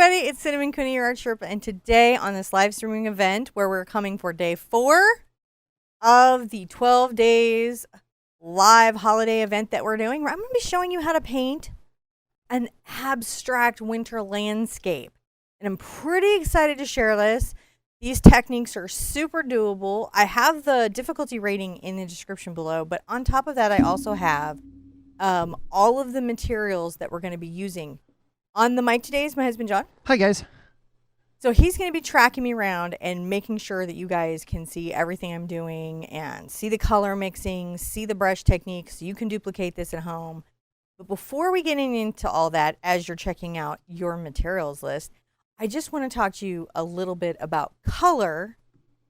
everybody, it's Cinnamon Cooney, your Art Sherpa, and today on this live streaming event where we're coming for day 4 of the 12 days live holiday event that we're doing, I'm going to be showing you how to paint an abstract winter landscape. And I'm pretty excited to share this. These techniques are super doable. I have the difficulty rating in the description below, but on top of that, I also have all of the materials that we're going to be using. On the mic today is my husband, John. Hi, guys. So he's going to be tracking me around and making sure that you guys can see everything I'm doing and see the color mixing, see the brush techniques, so you can duplicate this at home. But before we get into all that, as you're checking out your materials list, I just want to talk to you a little bit about color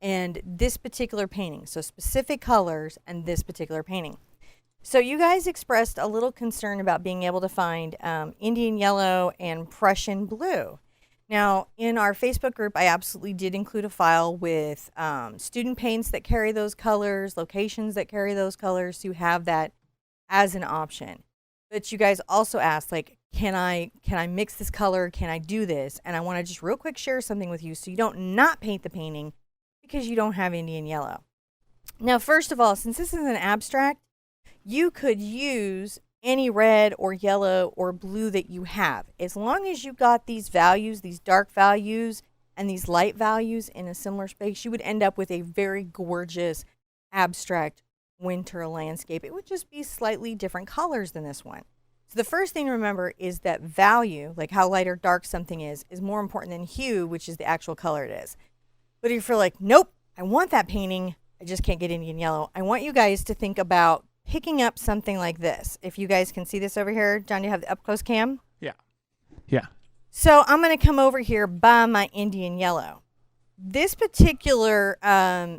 and this particular painting. So specific colors and this particular painting. So you guys expressed a little concern about being able to find Indian yellow and Prussian blue. Now, in our Facebook group, I absolutely did include a file with student paints that carry those colors, locations that carry those colors, so you have that as an option. But you guys also asked, like, can I mix this color? Can I do this? And I want to just real quick share something with you so you don't not paint the painting because you don't have Indian yellow. Now, first of all, since this is an abstract, you could use any red or yellow or blue that you have. As long as you got these values, these dark values and these light values in a similar space, you would end up with a very gorgeous abstract winter landscape. It would just be slightly different colors than this one. So the first thing to remember is that value, like how light or dark something is more important than hue, which is the actual color it is. But if you're like, nope, I want that painting, I just can't get Indian yellow, I want you guys to think about picking up something like this. If you guys can see this over here, John, you have the up close cam? Yeah. Yeah. So I'm going to come over here by my Indian yellow. This particular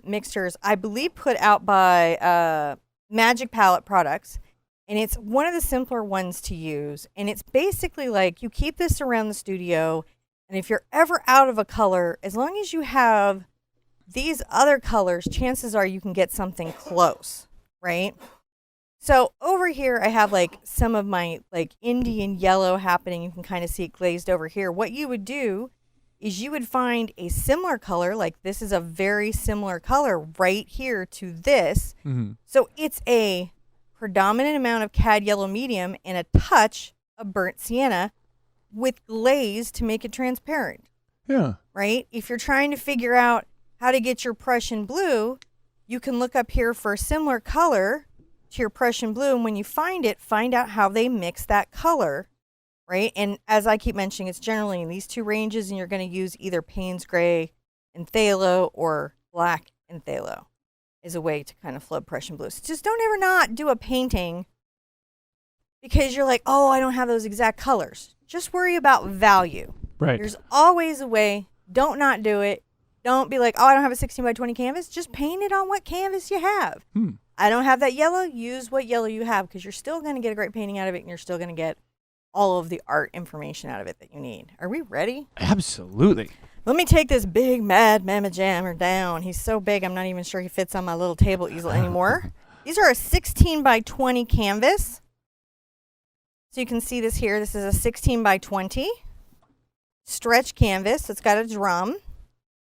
mixtures, I believe, put out by Magic Palette Products, and it's one of the simpler ones to use. And it's basically like you keep this around the studio, and if you're ever out of a color, as long as you have these other colors, chances are you can get something close, right? So over here, I have like some of my like Indian yellow happening. You can kind of see it glazed over here. What you would do is you would find a similar color, like this is a very similar color right here to this. Mm-hmm. So it's a predominant amount of cad yellow medium and a touch of burnt sienna with glaze to make it transparent. Yeah. Right? If you're trying to figure out how to get your Prussian blue, you can look up here for a similar color to your Prussian blue, and when you find it, find out how they mix that color, right? And as I keep mentioning, it's generally in these two ranges, and you're going to use either Payne's Gray and phthalo or black and phthalo as a way to kind of flood Prussian blue. So just don't ever not do a painting because you're like, oh, I don't have those exact colors. Just worry about value. Right. There's always a way. Don't not do it. Don't be like, oh, I don't have a 16 by 20 canvas. Just paint it on what canvas you have. I don't have that yellow. Use what yellow you have because you're still going to get a great painting out of it and you're still going to get all of the art information out of it that you need. Are we ready? Absolutely. Let me take this big mad mamma jammer down. He's so big I'm not even sure he fits on my little table easel anymore. These are a 16 by 20 canvas. So you can see this here. This is a 16 by 20 stretch canvas. It's got a drum.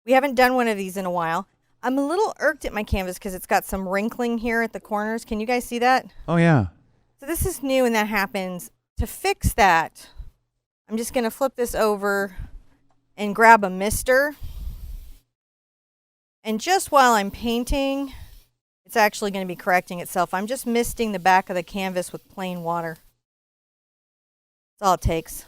We haven't done one of these in a while. I'm a little irked at my canvas because it's got some wrinkling here at the corners. Can you guys see that? Oh, yeah. So this is new and that happens. To fix that, I'm just going to flip this over and grab a mister. And just while I'm painting, it's actually going to be correcting itself. I'm just misting the back of the canvas with plain water. That's all it takes.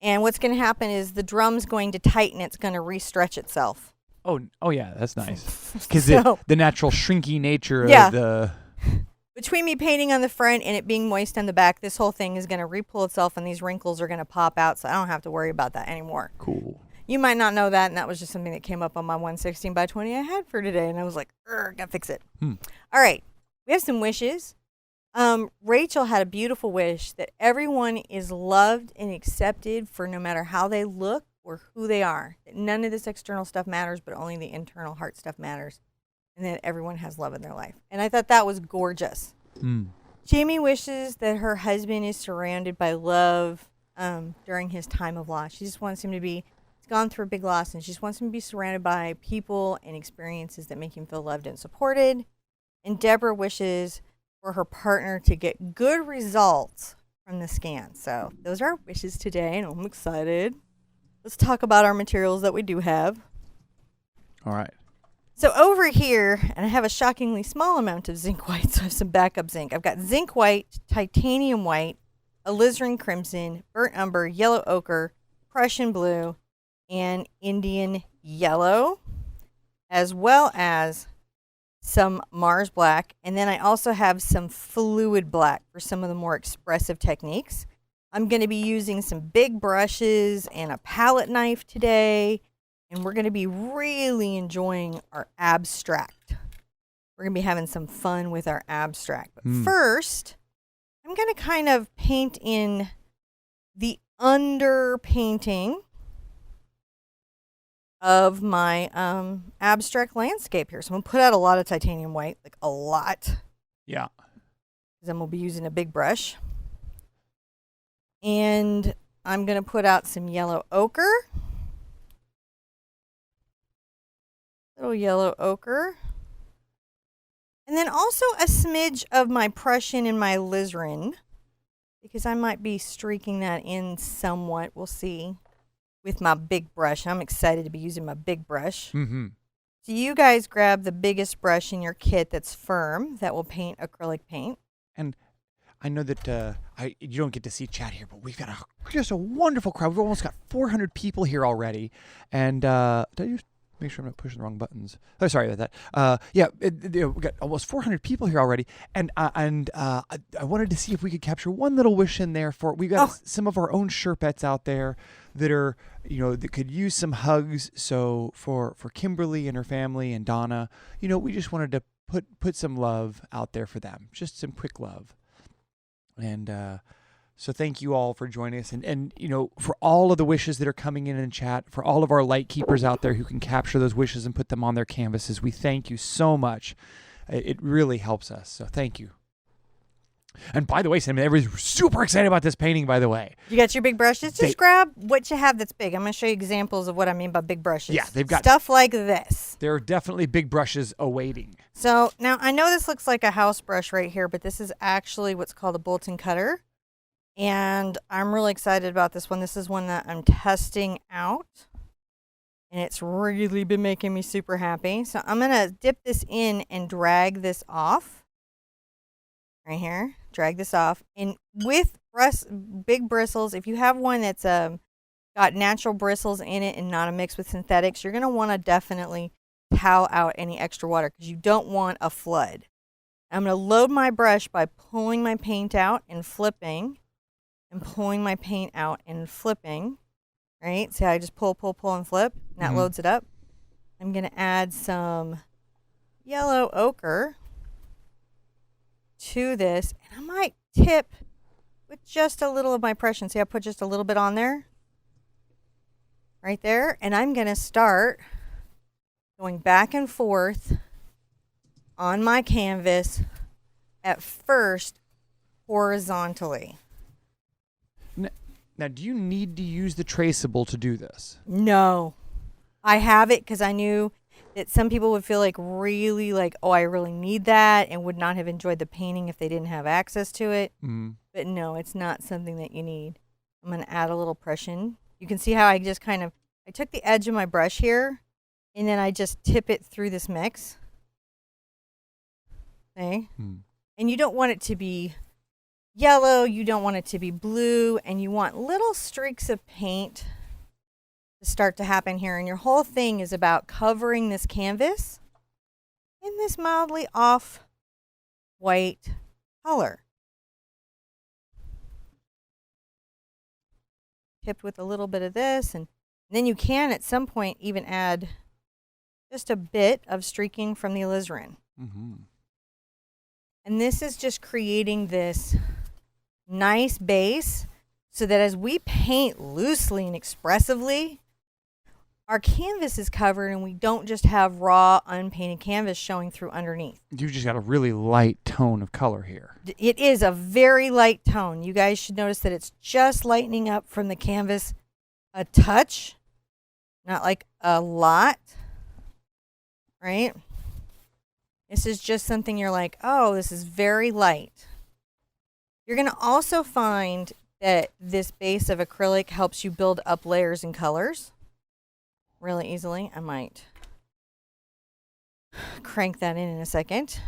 And what's going to happen is the drum's going to tighten. It's going to re-stretch itself. Oh yeah, that's nice. Because So, the natural shrinky nature of the... Between me painting on the front and it being moist on the back, this whole thing is going to re-pull itself and these wrinkles are going to pop out, so I don't have to worry about that anymore. Cool. You might not know that, and that was just something that came up on my 116 by 20 I had for today, and I was like, gotta fix it. All right, we have some wishes. Rachel had a beautiful wish that everyone is loved and accepted for no matter how they look or who they are. That none of this external stuff matters, but only the internal heart stuff matters. And that everyone has love in their life. And I thought that was gorgeous. Jamie wishes that her husband is surrounded by love, during his time of loss. She just wants him to be, he's gone through a big loss, and she just wants him to be surrounded by people and experiences that make him feel loved and supported. And Deborah wishes for her partner to get good results from the scan. So those are our wishes today, and I'm excited. Let's talk about our materials that we do have. All right. So over here, and I have a shockingly small amount of zinc white, so I have some backup zinc. I've got zinc white, titanium white, alizarin crimson, burnt umber, yellow ochre, Prussian blue, and Indian yellow, as well as some Mars black. And then I also have some fluid black for some of the more expressive techniques. I'm going to be using some big brushes and a palette knife today. And we're going to be really enjoying our abstract. We're going to be having some fun with our abstract. But first, I'm going to kind of paint in the underpainting of my abstract landscape here. So I'm going to put out a lot of titanium white, like a lot. Yeah. Because I'm going to be using a big brush. And I'm going to put out some yellow ochre. Little yellow ochre. And then also a smidge of my Prussian and my alizarin, because I might be streaking that in somewhat. We'll see. With my big brush. I'm excited to be using my big brush. Mm-hmm. So you guys grab the biggest brush in your kit that's firm, that will paint acrylic paint. And I know that you don't get to see chat here, but we've got just a wonderful crowd. We've almost got 400 people here already. And did I just make sure I'm not pushing the wrong buttons? Oh, sorry about that. We've got almost 400 people here already. And I wanted to see if we could capture one little wish in there for, we've got some of our own Sherpettes out there that are, that could use some hugs. So for Kimberly and her family and Donna, we just wanted to put some love out there for them. Just some quick love. And so thank you all for joining us. And for all of the wishes that are coming in chat, for all of our light keepers out there who can capture those wishes and put them on their canvases, we thank you so much. It really helps us. So thank you. And by the way, Sam, everybody's super excited about this painting, by the way. You got your big brushes? Just grab what you have that's big. I'm going to show you examples of what I mean by big brushes. Yeah, they've got stuff like this. There are definitely big brushes awaiting. So now I know this looks like a house brush right here, but this is actually what's called a bulletin cutter. And I'm really excited about this one. This is one that I'm testing out. And it's really been making me super happy. So I'm going to dip this in and drag this off. Right here. Drag this off. And with big bristles, if you have one that's got natural bristles in it and not a mix with synthetics, you're going to want to definitely towel out any extra water because you don't want a flood. I'm going to load my brush by pulling my paint out and flipping. And pulling my paint out and flipping. Right? See how I just pull, and flip? And that loads it up. I'm going to add some yellow ochre to this. And I might tip with just a little of my Prussian. See, I put just a little bit on there. Right there. And I'm going to start going back and forth on my canvas at first horizontally. Now, do you need to use the traceable to do this? No. I have it because I knew that some people would feel like really like, oh, I really need that and would not have enjoyed the painting if they didn't have access to it. But no, it's not something that you need. I'm going to add a little Prussian. You can see how I just I took the edge of my brush here and then I just tip it through this mix. Okay. And you don't want it to be yellow, you don't want it to be blue, and you want little streaks of paint to start to happen here. And your whole thing is about covering this canvas in this mildly off white color. Tipped with a little bit of this, and then you can at some point even add just a bit of streaking from the alizarin. And this is just creating this nice base so that as we paint loosely and expressively, our canvas is covered and we don't just have raw unpainted canvas showing through underneath. You've just got a really light tone of color here. It is a very light tone. You guys should notice that it's just lightening up from the canvas a touch, not like a lot, right? This is just something you're like, oh, this is very light. You're going to also find that this base of acrylic helps you build up layers and colors really easily. I might crank that in a second.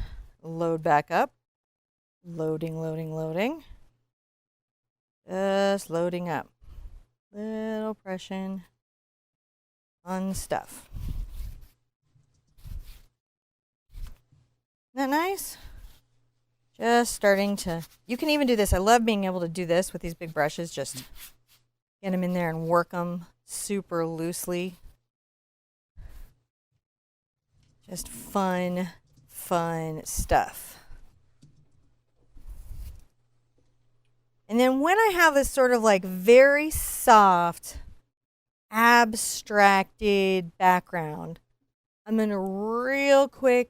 Load back up. Loading, loading, loading. Just loading up. Little pressure on stuff. Isn't that nice? Just starting to, you can even do this. I love being able to do this with these big brushes. Just get them in there and work them super loosely. Just fun, fun stuff. And then when I have this sort of like very soft, abstracted background, I'm going to real quick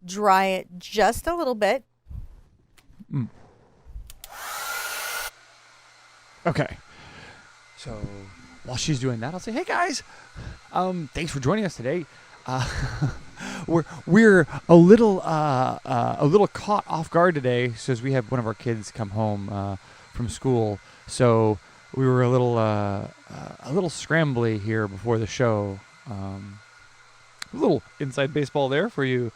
dry it just a little bit. Okay. So while she's doing that, I'll say, hey guys, thanks for joining us today. We're a little caught off guard today, since we have one of our kids come home from school. So we were a little scrambly here before the show. A little inside baseball there for you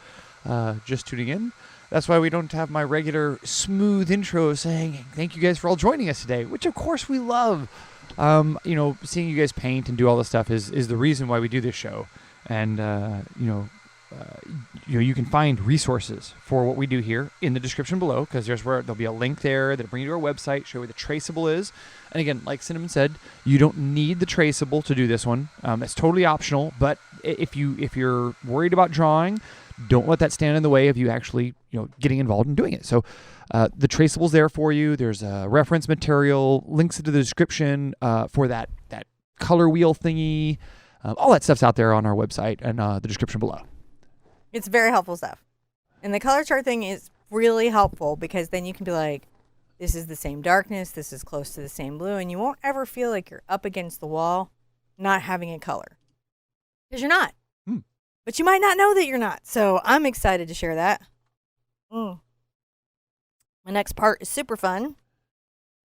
just tuning in. That's why we don't have my regular smooth intro saying thank you guys for all joining us today, which of course we love. Seeing you guys paint and do all this stuff is the reason why we do this show. And you can find resources for what we do here in the description below, because there'll be a link there that'll bring you to our website, show you where the traceable is. And again, like Cinnamon said, you don't need the traceable to do this one. It's totally optional. But if you're worried about drawing, don't let that stand in the way of you actually getting involved in doing it. So the traceable's there for you. There's a reference material, links into the description for that color wheel thingy. All that stuff's out there on our website and the description below. It's very helpful stuff. And the color chart thing is really helpful, because then you can be like, this is the same darkness, this is close to the same blue, and you won't ever feel like you're up against the wall not having a color. Because you're not. But you might not know that you're not. So I'm excited to share that. My next part is super fun,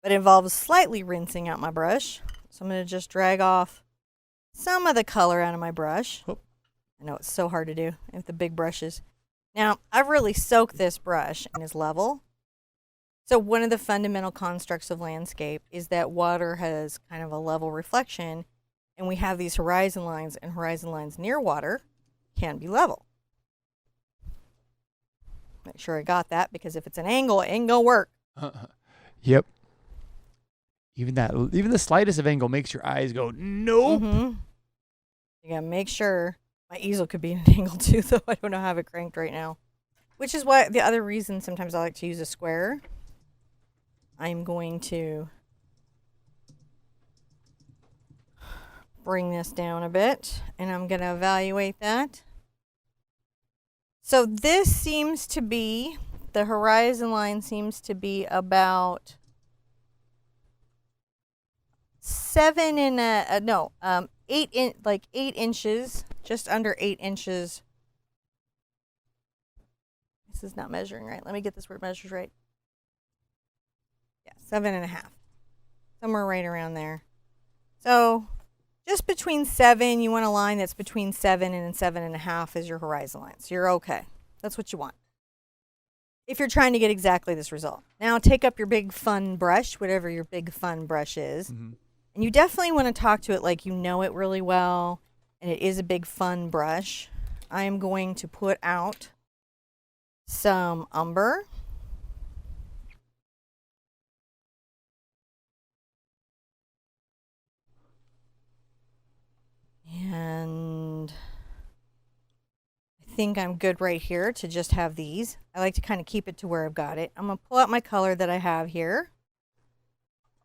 but involves slightly rinsing out my brush. So I'm going to just drag off some of the color out of my brush. Oh. I know it's so hard to do with the big brushes. Now, I've really soaked this brush and is level. So one of the fundamental constructs of landscape is that water has kind of a level reflection, and we have these horizon lines, and horizon lines near water can be level. Make sure I got that, because if it's an angle, it ain't gonna work. Yep. Even the slightest of angle makes your eyes go, nope. You gotta make sure. My easel could be an angle too, though I don't know how it cranked right now. Which is why the other reason sometimes I like to use a square. I'm going to bring this down a bit, and I'm going to evaluate that. So this seems to be, the horizon line seems to be about 8 inches, just under 8 inches. This is not measuring right. Let me get this where it measures right. Yeah, 7.5. Somewhere right around there. So just between 7, you want a line that's between 7 and 7.5 is your horizon line. So you're okay. That's what you want, if you're trying to get exactly this result. Now take up your big fun brush, whatever your big fun brush is. And you definitely want to talk to it like you know it really well, and it is a big fun brush. I am going to put out some umber. And I think I'm good right here to just have these. I like to kind of keep it to where I've got it. I'm going to pull out my color that I have here.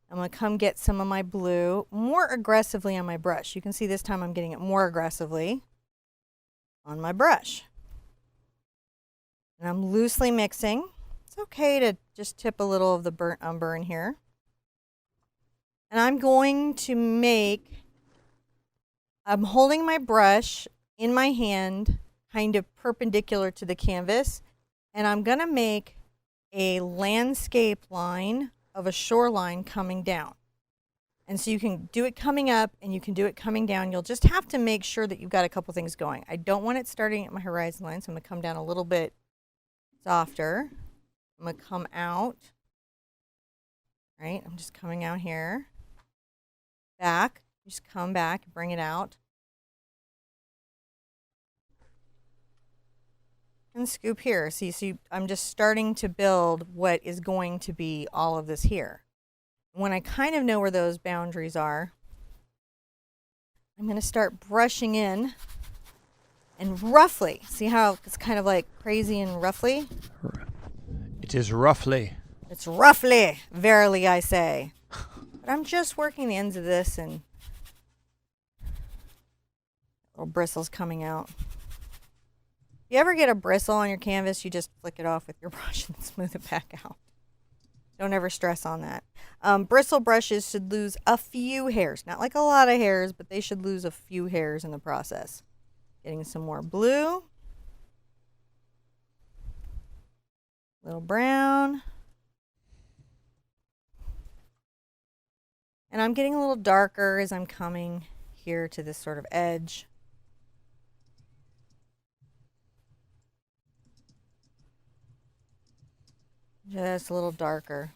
I'm going to come get some of my blue more aggressively on my brush. You can see this time I'm getting it more aggressively on my brush. And I'm loosely mixing. It's okay to just tip a little of the burnt umber in here. And I'm going to I'm holding my brush in my hand, kind of perpendicular to the canvas. And I'm going to make a landscape line of a shoreline coming down. And so you can do it coming up and you can do it coming down. You'll just have to make sure that you've got a couple things going. I don't want it starting at my horizon line, so I'm going to come down a little bit softer. I'm going to come out. Right? I'm just coming out here. Back. Just come back, bring it out. And scoop here. See, I'm just starting to build what is going to be all of this here. When I kind of know where those boundaries are, I'm going to start brushing in and roughly. See how it's kind of like crazy and roughly? It is roughly. It's roughly, verily I say. But I'm just working the ends of this and little bristles coming out. If you ever get a bristle on your canvas, you just flick it off with your brush and smooth it back out. Don't ever stress on that. Bristle brushes should lose a few hairs. Not like a lot of hairs, but they should lose a few hairs in the process. Getting some more blue. Little brown. And I'm getting a little darker as I'm coming here to this sort of edge. Just a little darker.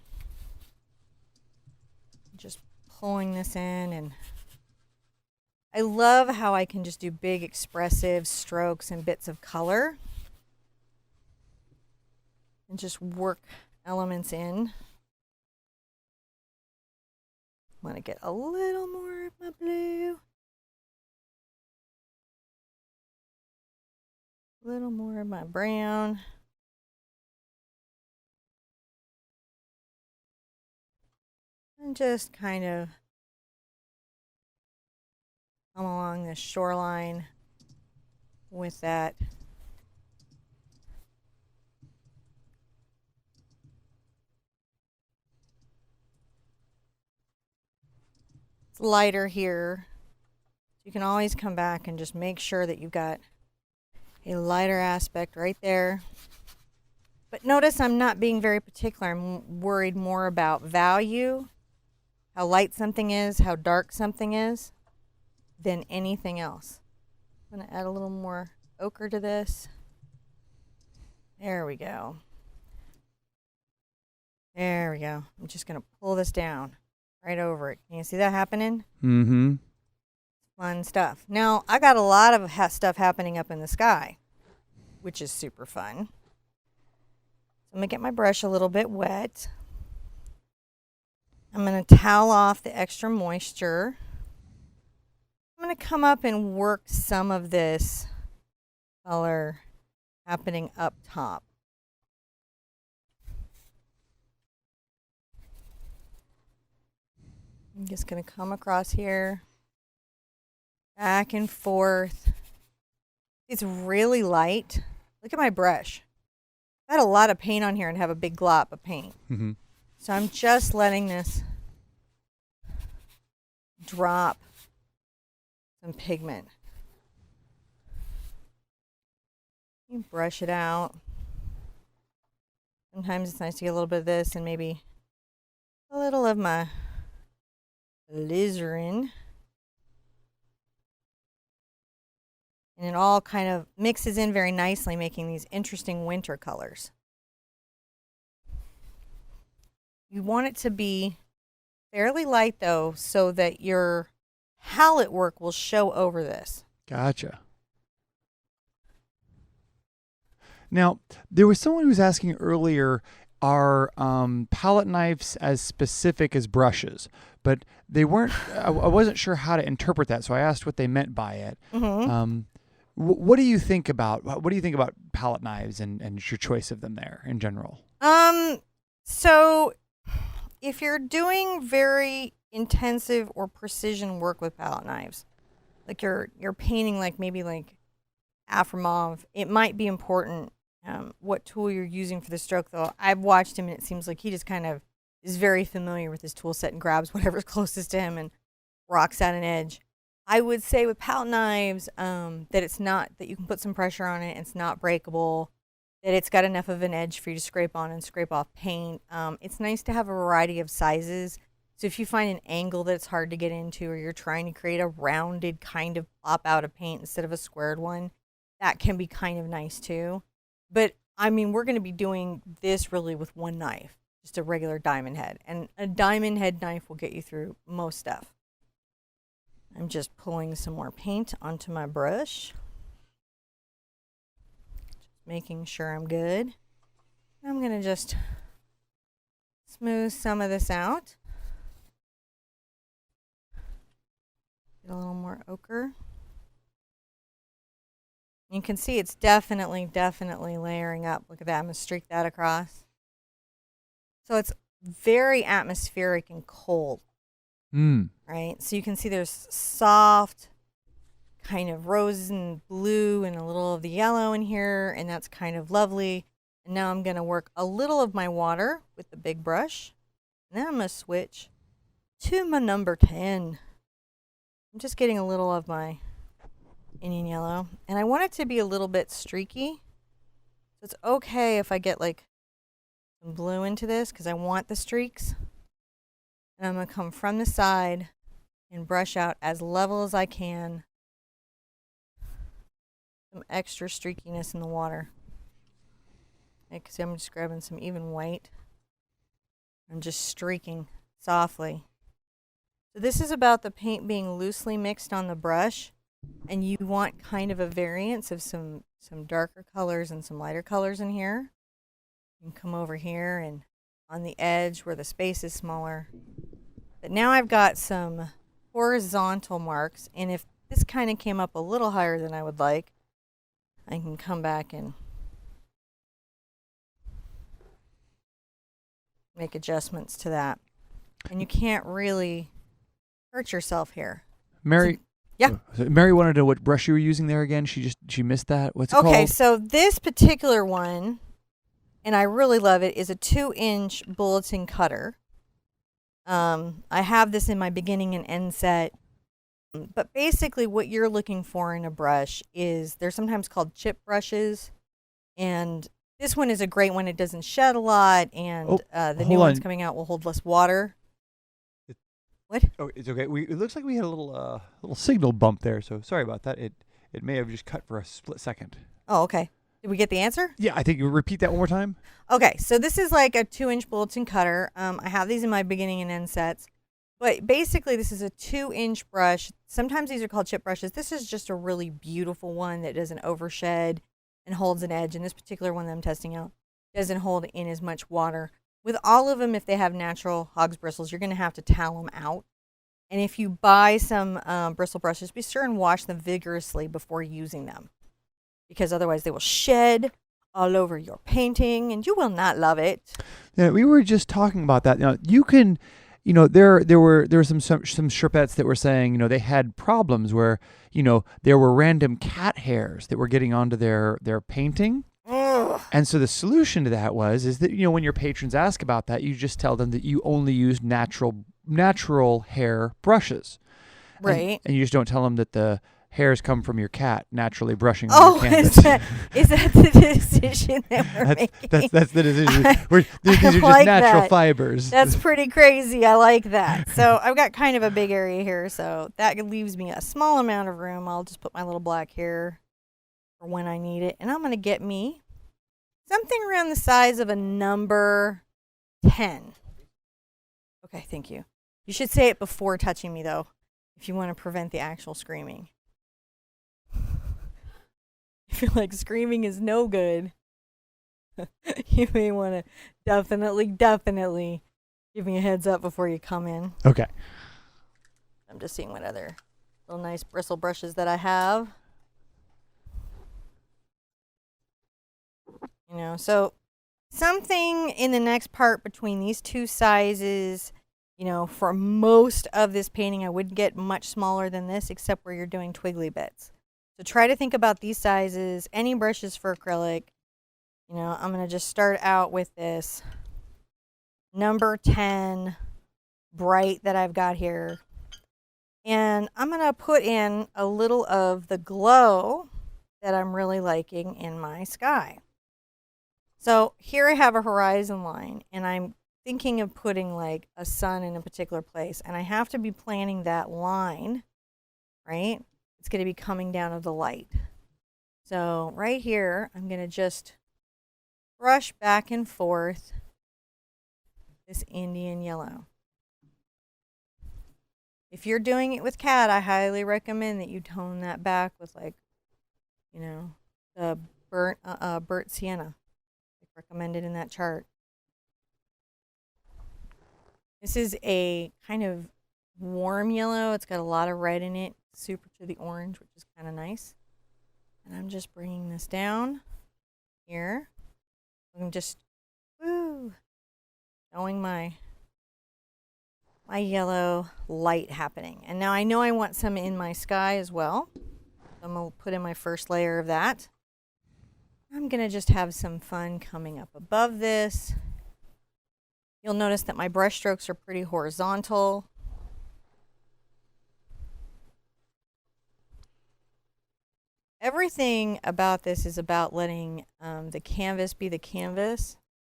Just pulling this in, and I love how I can just do big expressive strokes and bits of color and just work elements in. I'm going to get a little more of my blue. A little more of my brown. And just kind of come along this shoreline with that. It's lighter here. You can always come back and just make sure that you've got a lighter aspect right there. But notice I'm not being very particular. I'm worried more about value, how light something is, how dark something is, than anything else. I'm going to add a little more ochre to this. There we go. There we go. I'm just going to pull this down right over it. Can you see that happening? Mm-hmm. Fun stuff. Now, I got a lot of stuff happening up in the sky, which is super fun. So I'm going to get my brush a little bit wet. I'm going to towel off the extra moisture. I'm going to come up and work some of this color happening up top. I'm just going to come across here, back and forth. It's really light. Look at my brush. I had a lot of paint on here and have a big glop of paint. Mm-hmm. So I'm just letting this drop some pigment. You brush it out. Sometimes it's nice to get a little bit of this and maybe a little of my alizarin. And it all kind of mixes in very nicely, making these interesting winter colors. You want it to be fairly light, though, so that your palette work will show over this. Gotcha. Now, there was someone who was asking earlier, are palette knives as specific as brushes? But they weren't, I wasn't sure how to interpret that, so I asked what they meant by it. Mm-hmm. What do you think about palette knives and your choice of them there in general? So if you're doing very intensive or precision work with palette knives, like you're painting like maybe like Afromov, it might be important what tool you're using for the stroke, though. I've watched him and it seems like he just kind of is very familiar with his tool set and grabs whatever's closest to him and rocks out an edge. I would say with palette knives that it's not, that you can put some pressure on it, it's not breakable, that it's got enough of an edge for you to scrape on and scrape off paint. It's nice to have a variety of sizes. So if you find an angle that's hard to get into, or you're trying to create a rounded kind of pop out of paint instead of a squared one, that can be kind of nice too. But I mean, we're going to be doing this really with one knife, just a regular diamond head. And a diamond head knife will get you through most stuff. I'm just pulling some more paint onto my brush. Just making sure I'm good. I'm going to just smooth some of this out. Get a little more ochre. You can see it's definitely layering up. Look at that. I'm going to streak that across. So it's very atmospheric and cold. Right? So you can see there's soft kind of rose and blue and a little of the yellow in here, and that's kind of lovely. And now I'm going to work a little of my water with the big brush. And then I'm going to switch to my number 10. I'm just getting a little of my Indian yellow, and I want it to be a little bit streaky. So it's okay if I get like some blue into this because I want the streaks. And I'm going to come from the side and brush out as level as I can. Some extra streakiness in the water. Because I'm just grabbing some even white. I'm just streaking softly. So this is about the paint being loosely mixed on the brush. And you want kind of a variance of some darker colors and some lighter colors in here. You can come over here and on the edge where the space is smaller. But now I've got some horizontal marks, and if this kind of came up a little higher than I would like, I can come back and make adjustments to that. And you can't really hurt yourself here. Mary, yeah. So Mary wanted to know what brush you were using there again. She missed that. What's it called? Okay, so this particular one, and I really love it, is a 2-inch bulletin cutter. I have this in my beginning and end set. But basically what you're looking for in a brush is, they're sometimes called chip brushes. And this one is a great one. It doesn't shed a lot, and the new ones coming out will hold less water. What? Oh, it's okay. It looks like we had a little signal bump there, so sorry about that. It may have just cut for a split second. Oh, okay. Did we get the answer? Yeah, I think you repeat that one more time. Okay, so this is like a 2-inch bulletin cutter. I have these in my beginning and end sets. But basically, this is a 2-inch brush. Sometimes these are called chip brushes. This is just a really beautiful one that doesn't overshed and holds an edge. And this particular one that I'm testing out doesn't hold in as much water. With all of them, if they have natural hog's bristles, you're going to have to towel them out. And if you buy some bristle brushes, be sure and wash them vigorously before using them, because otherwise they will shed all over your painting and you will not love it. Yeah, we were just talking about that. Now, you can, there were some Sherpettes that were saying, they had problems where, there were random cat hairs that were getting onto their painting. Ugh. And so the solution to that is that, when your patrons ask about that, you just tell them that you only use natural hair brushes. Right. And you just don't tell them that the hairs come from your cat naturally brushing on your canvas. Is that the decision that we're making? That's the decision. These are just like natural that. fibers. That's pretty crazy. I like that. So I've got kind of a big area here, so that leaves me a small amount of room. I'll just put my little black here for when I need it. And I'm going to get me something around the size of a number 10. Okay, thank you. You should say it before touching me, though, if you want to prevent the actual screaming. If you're like, screaming is no good, you may want to definitely give me a heads up before you come in. Okay. I'm just seeing what other little nice bristle brushes that I have. So something in the next part between these two sizes. You know, for most of this painting, I wouldn't get much smaller than this, except where you're doing twiggly bits. So try to think about these sizes. Any brushes for acrylic. You know, I'm going to just start out with this number 10 bright that I've got here. And I'm going to put in a little of the glow that I'm really liking in my sky. So here I have a horizon line, and I'm thinking of putting like a sun in a particular place. And I have to be planning that line, right? It's going to be coming down of the light. So right here, I'm going to just brush back and forth this Indian yellow. If you're doing it with cat, I highly recommend that you tone that back with, like, you know, the burnt sienna, like recommended in that chart. This is a kind of warm yellow. It's got a lot of red in it, super to the orange, which is kind of nice. And I'm just bringing this down here. I'm just showing my yellow light happening. And now I know I want some in my sky as well. So I'm going to put in my first layer of that. I'm going to just have some fun coming up above this. You'll notice that my brush strokes are pretty horizontal. Everything about this is about letting the canvas be the canvas.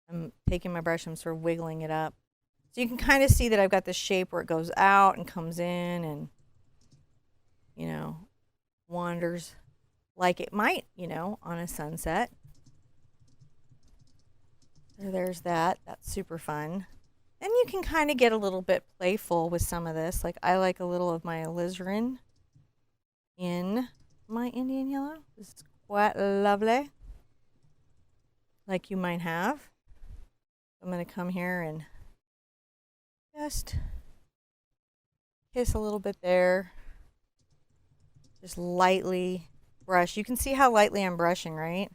I'm taking my brush, I'm sort of wiggling it up. So you can kind of see that I've got this shape where it goes out and comes in and, you know, wanders like it might, you know, on a sunset. So there's that. That's super fun. Then you can kind of get a little bit playful with some of this. Like, I like a little of my alizarin in my Indian yellow. This is quite lovely. Like you might have. I'm going to come here and just kiss a little bit there. Just lightly brush. You can see how lightly I'm brushing, right?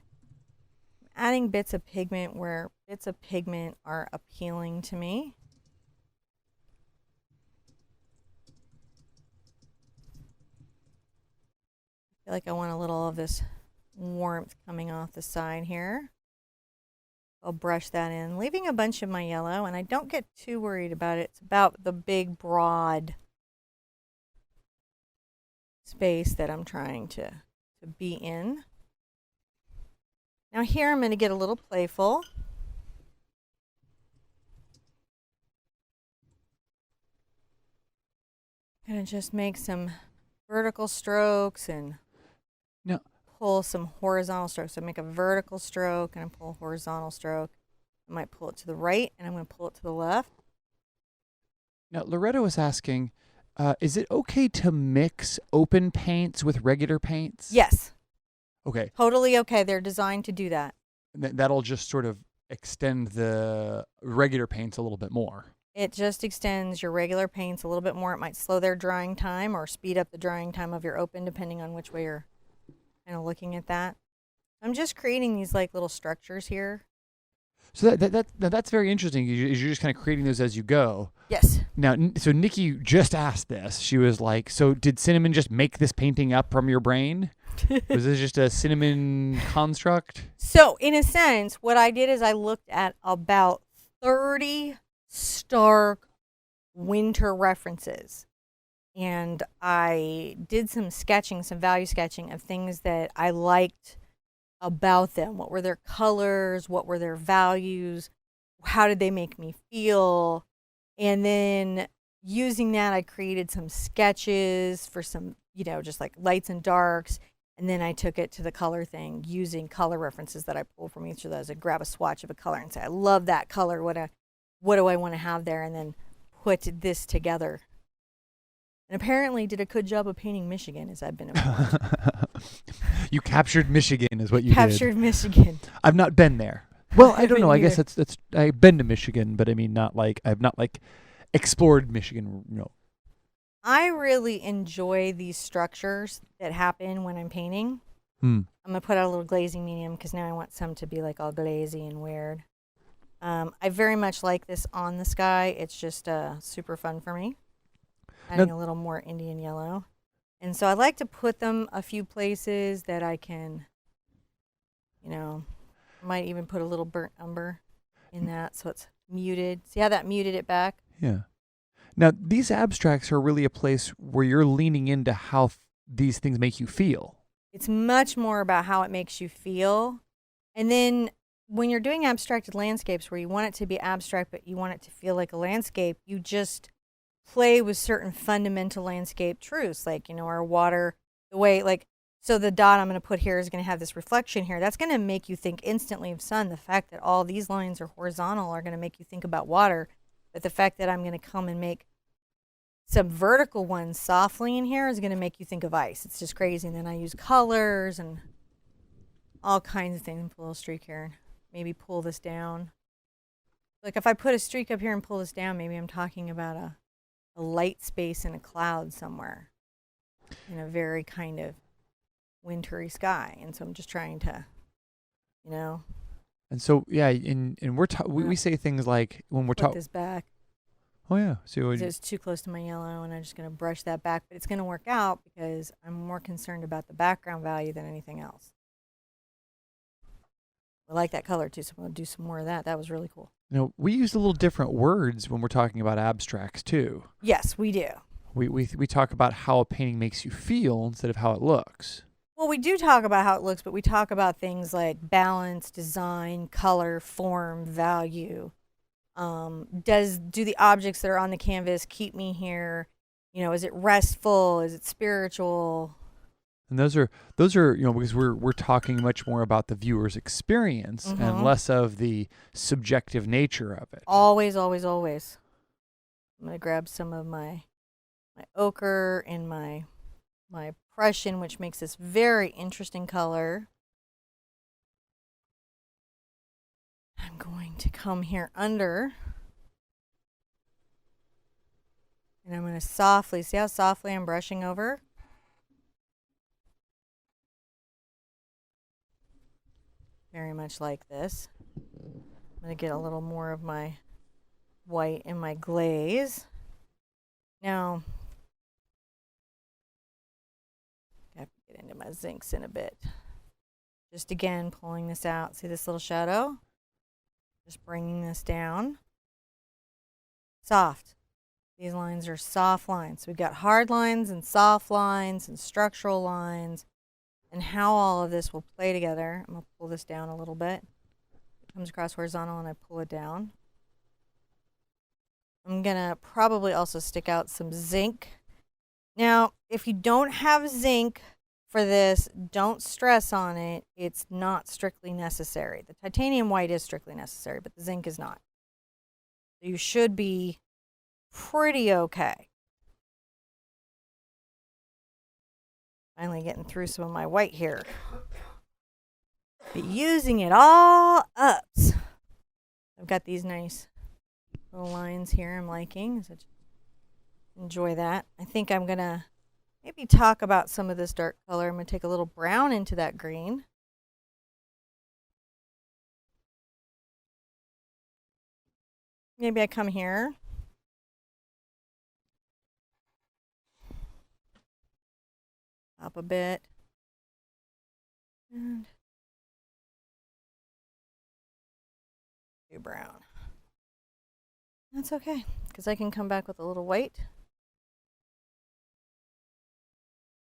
I'm adding bits of pigment where bits of pigment are appealing to me. I feel like I want a little of this warmth coming off the side here. I'll brush that in, leaving a bunch of my yellow, and I don't get too worried about it. It's about the big, broad space that I'm trying to be in. Now here I'm going to get a little playful. I'm going to just make some vertical strokes and pull some horizontal strokes. So I make a vertical stroke and I pull a horizontal stroke. I might pull it to the right and I'm going to pull it to the left. Now, Loretta was asking, is it okay to mix open paints with regular paints? Yes. Okay. Totally okay. They're designed to do that. That'll just sort of extend the regular paints a little bit more. It just extends your regular paints a little bit more. It might slow their drying time or speed up the drying time of your open, depending on which way you're kind of looking at that. I'm just creating these like little structures here. So that's very interesting. You're just kind of creating those as you go. Yes. Now, so Nikki just asked this. She was like, so did Cinnamon just make this painting up from your brain? Was this just a Cinnamon construct? So in a sense, what I did is I looked at about 30 stark winter references. And I did some sketching, some value sketching of things that I liked about them. What were their colors? What were their values? How did they make me feel? And then using that, I created some sketches for some, you know, just like lights and darks. And then I took it to the color thing using color references that I pulled from each of those. I grab a swatch of a color and say, I love that color. What do I want to have there? And then put this together. And apparently did a good job of painting Michigan, as I've been informed. You captured Michigan is what you Captured Michigan. I've not been there. Well, I don't know. I either. guess that's I've been to Michigan, but I mean I've not explored Michigan, you know. I really enjoy these structures that happen when I'm painting. I'm going to put out a little glazing medium because now I want some to be like all glazy and weird. I very much like this on the sky. It's just super fun for me. Adding a little more Indian yellow. And so I like to put them a few places that I can, you know, might even put a little burnt umber in that so it's muted. See how that muted it back? Yeah. Now, these abstracts are really a place where you're leaning into how these things make you feel. It's much more about how it makes you feel. And then when you're doing abstracted landscapes where you want it to be abstract, but you want it to feel like a landscape, you just play with certain fundamental landscape truths, like, you know, our water, the way, like, so the dot I'm going to put here is going to have this reflection here. That's going to make you think instantly of sun. The fact that all these lines are horizontal are going to make you think about water. But the fact that I'm going to come and make some vertical ones softly in here is going to make you think of ice. It's just crazy. And then I use colors and all kinds of things. Put a little streak here. Maybe pull this down. Like if I put a streak up here and pull this down, maybe I'm talking about a light space in a cloud somewhere in a very kind of wintry sky. And so I'm just trying to, you know. And so, yeah, and we say things like when we're talking. Put this back. Oh, yeah. So it's too close to my yellow, and I'm just going to brush that back. But it's going to work out because I'm more concerned about the background value than anything else. I like that color, too, so I'm going to do some more of that. That was really cool. You know, we use a little different words when we're talking about abstracts, too. Yes, we do. We talk about how a painting makes you feel instead of how it looks. Well, we do talk about how it looks, but we talk about things like balance, design, color, form, value. Do the objects that are on the canvas keep me here? You know, is it restful? Is it spiritual? And those are you know, because we're talking much more about the viewer's experience and less of the subjective nature of it. Always, always, always. I'm gonna grab some of my ochre and my Prussian, which makes this very interesting color. I'm going to come here under. And I'm going to softly, see how softly I'm brushing over? Very much like this. I'm going to get a little more of my white in my glaze. Now, I have to get into my zincs in a bit. Just again, pulling this out. See this little shadow? Just bringing this down. Soft. These lines are soft lines. So we've got hard lines and soft lines and structural lines and how all of this will play together. I'm going to pull this down a little bit. It comes across horizontal and I pull it down. I'm going to probably also stick out some zinc. Now, if you don't have zinc for this, don't stress on it. It's not strictly necessary. The titanium white is strictly necessary, but the zinc is not. You should be pretty okay. Finally getting through some of my white here. But using it all up. I've got these nice little lines here I'm liking. So enjoy that. I think I'm going to maybe talk about some of this dark color. I'm going to take a little brown into that green. Maybe I come here. Up a bit. And do brown. That's okay, because I can come back with a little white.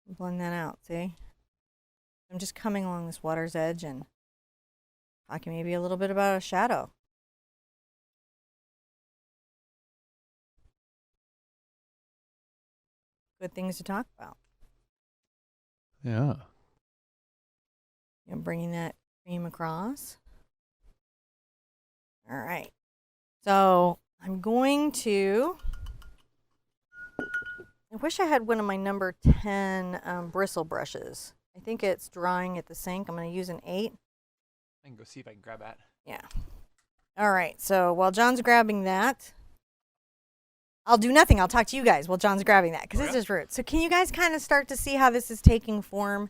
Blend that out, see? I'm just coming along this water's edge and talking maybe a little bit about a shadow. Good things to talk about. Yeah. I'm bringing that cream across. All right. So I'm going to, I wish I had one of my number 10 bristle brushes. I think it's drying at the sink. I'm going to use an 8. I can go see if I can grab that. Yeah. All right. So while John's grabbing that, I'll do nothing. I'll talk to you guys while John's grabbing that because this is rude. So can you guys kind of start to see how this is taking form?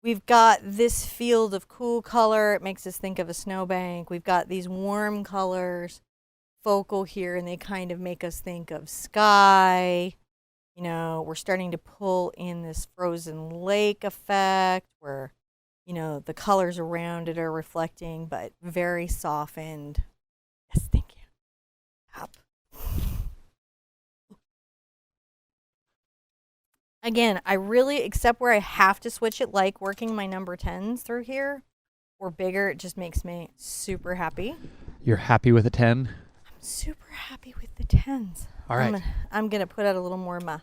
We've got this field of cool color. It makes us think of a snowbank. We've got these warm colors focal here, and they kind of make us think of sky. You know, we're starting to pull in this frozen lake effect where, you know, the colors around it are reflecting, but very softened. Yes, thank you. Up. Again, I really, except where I have to switch it, like working my number 10s through here or bigger, it just makes me super happy. You're happy with a 10? I'm super happy with the 10s. All right. I'm going to put out a little more of my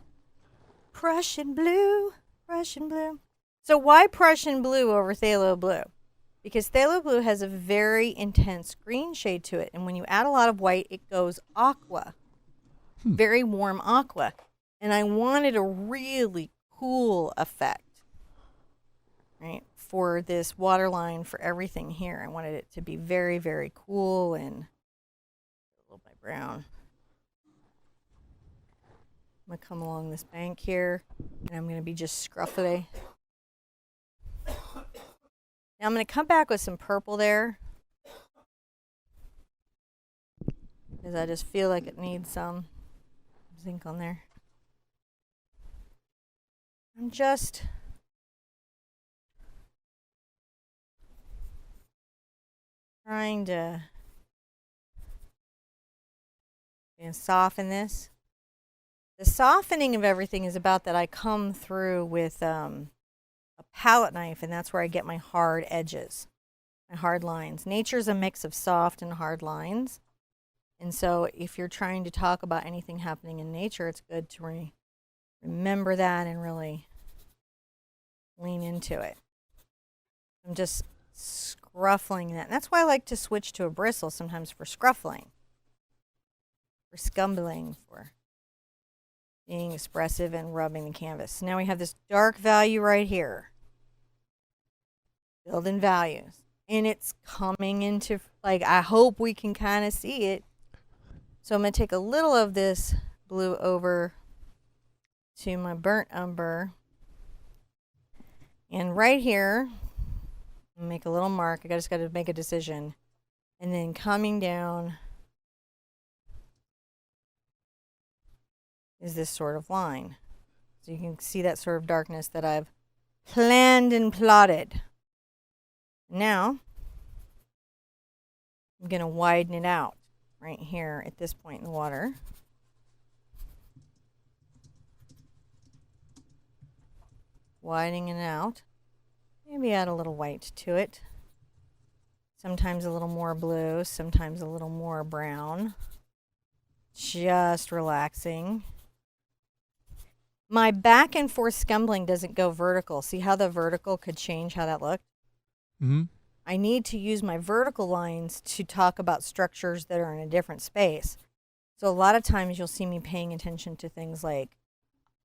Prussian blue. Prussian blue. So why Prussian blue over phthalo blue? Because phthalo blue has a very intense green shade to it. And when you add a lot of white, it goes aqua. Very warm aqua. And I wanted a really cool effect, right, for this waterline, for everything here. I wanted it to be very, very cool and a little bit brown. I'm going to come along this bank here, and I'm going to be just scruffy. Now I'm going to come back with some purple there, because I just feel like it needs some zinc on there. I'm just trying to soften this. The softening of everything is about that I come through with a palette knife, and that's where I get my hard edges, my hard lines. Nature's a mix of soft and hard lines. And so if you're trying to talk about anything happening in nature, it's good to remember that and really lean into it. I'm just scruffling that. And that's why I like to switch to a bristle sometimes for scruffling, for scumbling, for being expressive and rubbing the canvas. So now we have this dark value right here. Build in values. And it's coming into, like, I hope we can kind of see it. So I'm going to take a little of this blue over to my burnt umber. And right here, make a little mark. I just got to make a decision. And then coming down is this sort of line. So you can see that sort of darkness that I've planned and plotted. Now, I'm going to widen it out right here at this point in the water. Widening it out. Maybe add a little white to it. Sometimes a little more blue, sometimes a little more brown. Just relaxing. My back and forth scumbling doesn't go vertical. See how the vertical could change how that looked? Mm-hmm. I need to use my vertical lines to talk about structures that are in a different space. So a lot of times you'll see me paying attention to things like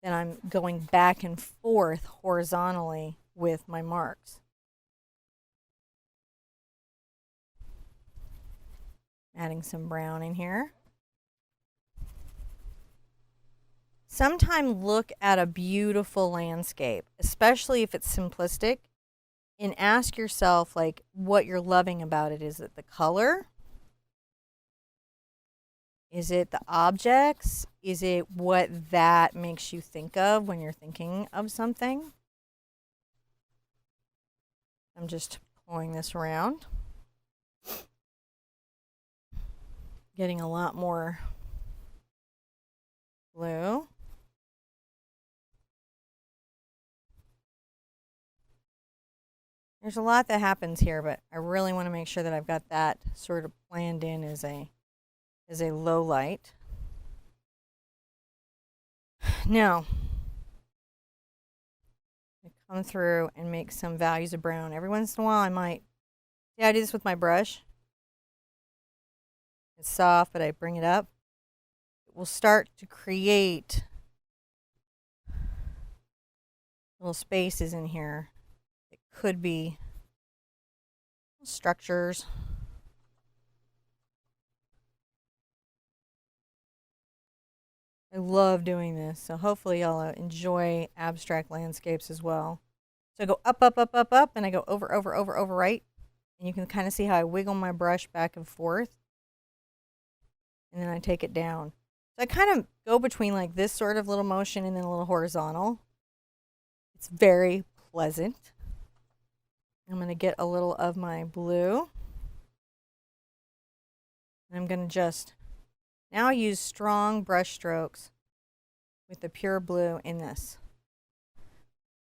that I'm going back and forth horizontally with my marks. Adding some brown in here. Sometime look at a beautiful landscape, especially if it's simplistic, and ask yourself, like, what you're loving about it. Is it the color? Is it the objects? Is it what that makes you think of when you're thinking of something? I'm just pulling this around. Getting a lot more blue. There's a lot that happens here, but I really want to make sure that I've got that sort of planned in as a low light. Now, I come through and make some values of brown. Every once in a while I might, I do this with my brush. It's soft, but I bring it up. It will start to create little spaces in here. It could be structures. I love doing this, so hopefully y'all enjoy abstract landscapes as well. So I go up, up, up, up, up, and I go over, over, over, over, right. And you can kind of see how I wiggle my brush back and forth. And then I take it down. So I kind of go between like this sort of little motion and then a little horizontal. It's very pleasant. I'm going to get a little of my blue. And I'm going to just now use strong brush strokes with the pure blue in this.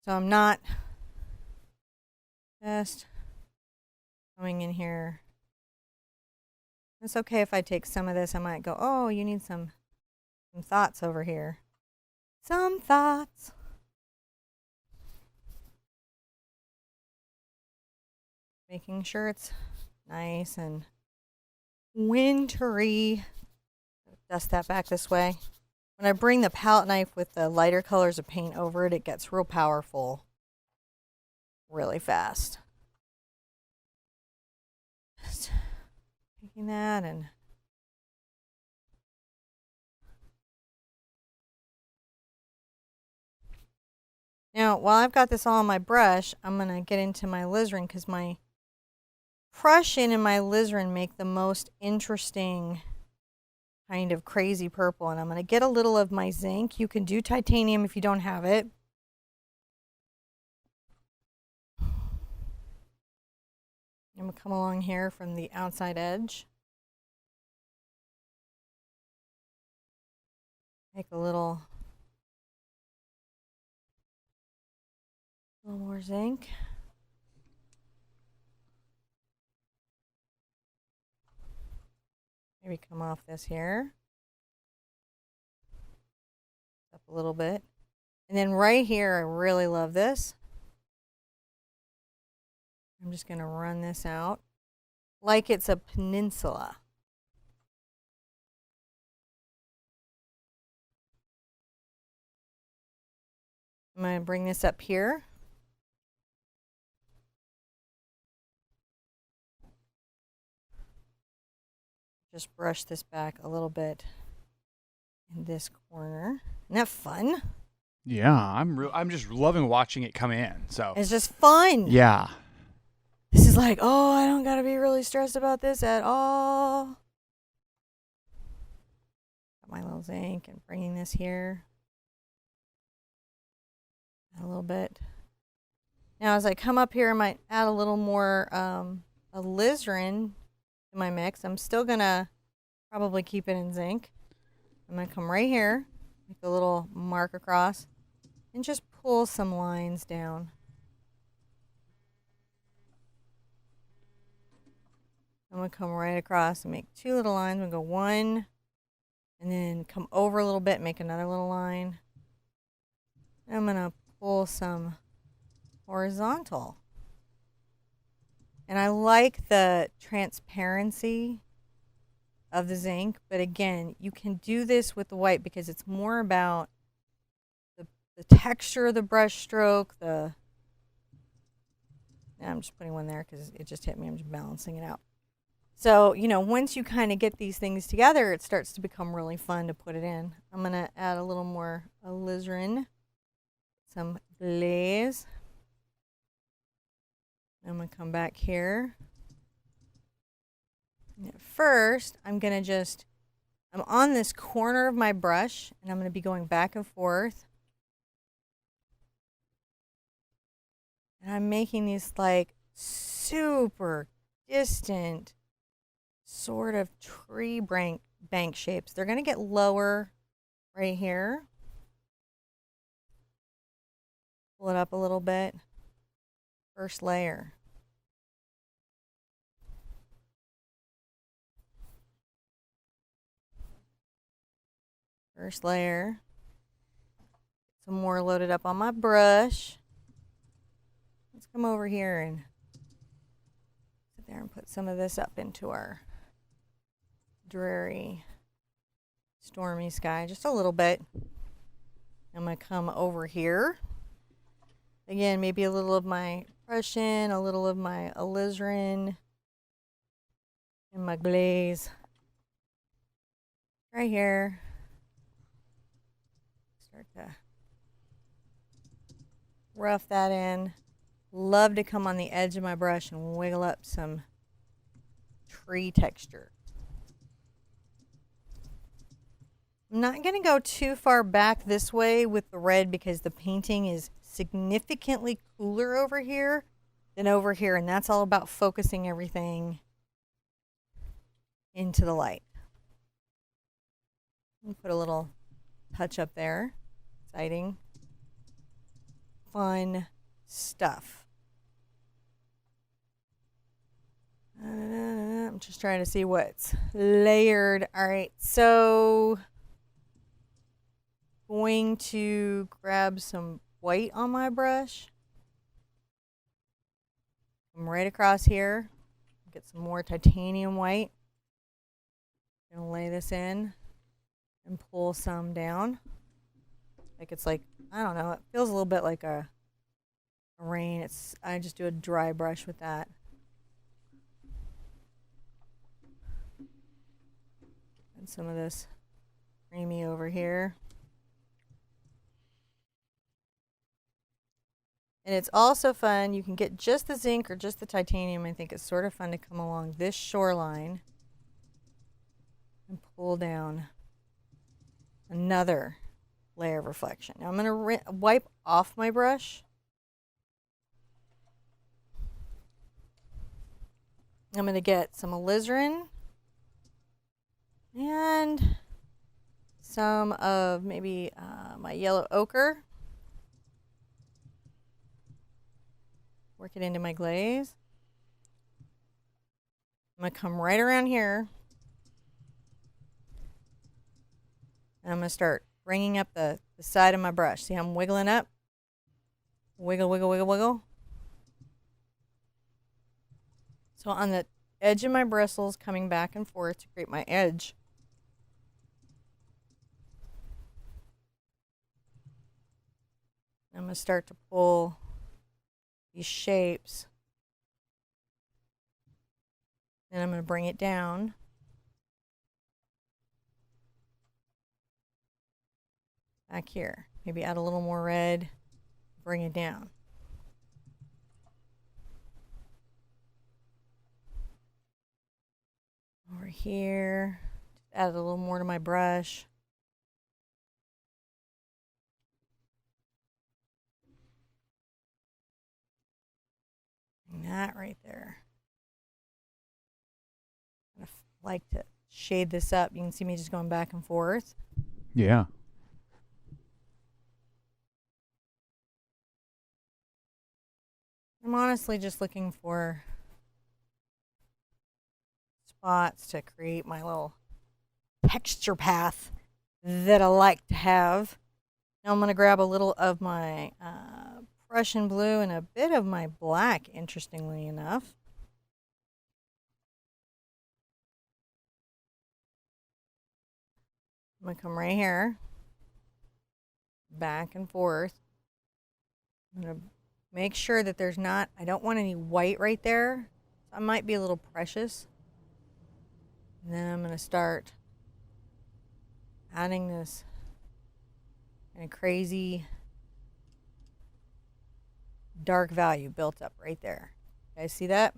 So I'm not just coming in here. It's okay if I take some of this. I might go, oh, you need some thoughts over here. Some thoughts. Making sure it's nice and wintry. Dust that back this way. When I bring the palette knife with the lighter colors of paint over it, it gets real powerful really fast. Just taking that and now, while I've got this all on my brush, I'm going to get into my alizarin because my Prussian and my alizarin make the most interesting kind of crazy purple. And I'm going to get a little of my zinc. You can do titanium if you don't have it. I'm going to come along here from the outside edge. Make a little more zinc. Maybe come off this here. Up a little bit. And then right here, I really love this. I'm just going to run this out like it's a peninsula. I'm going to bring this up here. Just brush this back a little bit in this corner. Isn't that fun? Yeah, I'm just loving watching it come in. So it's just fun. Yeah. This is like, oh, I don't got to be really stressed about this at all. Got my little zinc and bringing this here. A little bit. Now, as I come up here, I might add a little more alizarin to my mix. I'm still going to probably keep it in zinc. I'm going to come right here, make a little mark across, and just pull some lines down. I'm going to come right across and make two little lines. I'm going to go one, and then come over a little bit, make another little line. I'm going to pull some horizontal. And I like the transparency of the zinc, but again, you can do this with the white because it's more about the texture of the brush stroke. Now I'm just putting one there because it just hit me. I'm just balancing it out. So, you know, once you kind of get these things together, it starts to become really fun to put it in. I'm going to add a little more alizarin, some glaze. I'm going to come back here. And first, I'm on this corner of my brush, and I'm going to be going back and forth. And I'm making these like super distant sort of tree bank shapes. They're going to get lower right here. Pull it up a little bit. First layer. First layer. Some more loaded up on my brush. Let's come over here and sit there and put some of this up into our dreary, stormy sky. Just a little bit. I'm going to come over here. Again, maybe a little of my Prussian, a little of my alizarin, and my glaze. Right here. Start to rough that in. love to come on the edge of my brush and wiggle up some tree texture. I'm not going to go too far back this way with the red because the painting is significantly cooler over here than over here, and that's all about focusing everything into the light. I'll put a little touch up there. Exciting. Fun stuff. I'm just trying to see what's layered. All right, so going to grab some white on my brush. Come right across here. Get some more titanium white. Gonna lay this in and pull some down. Like it's like, I don't know, it feels a little bit like a rain. I just do a dry brush with that. And some of this creamy over here. And it's also fun, you can get just the zinc or just the titanium. I think it's sort of fun to come along this shoreline and pull down another layer of reflection. Now I'm going to wipe off my brush. I'm going to get some alizarin and some of maybe my yellow ochre. Work it into my glaze. I'm going to come right around here. And I'm going to start bringing up the side of my brush. See how I'm wiggling up? Wiggle, wiggle, wiggle, wiggle. So on the edge of my bristles, coming back and forth to create my edge. I'm going to start to pull these shapes. Then I'm going to bring it down. Back here. Maybe add a little more red. Bring it down. Over here. Just add a little more to my brush. And that right there. I like to shade this up. You can see me just going back and forth. Yeah. I'm honestly just looking for spots to create my little texture path that I like to have. Now I'm going to grab a little of my Prussian blue and a bit of my black, interestingly enough. I'm going to come right here, back and forth. I'm going to make sure that there's not, I don't want any white right there. So I might be a little precious. And then I'm going to start adding this kind of crazy dark value built up right there. You guys see that?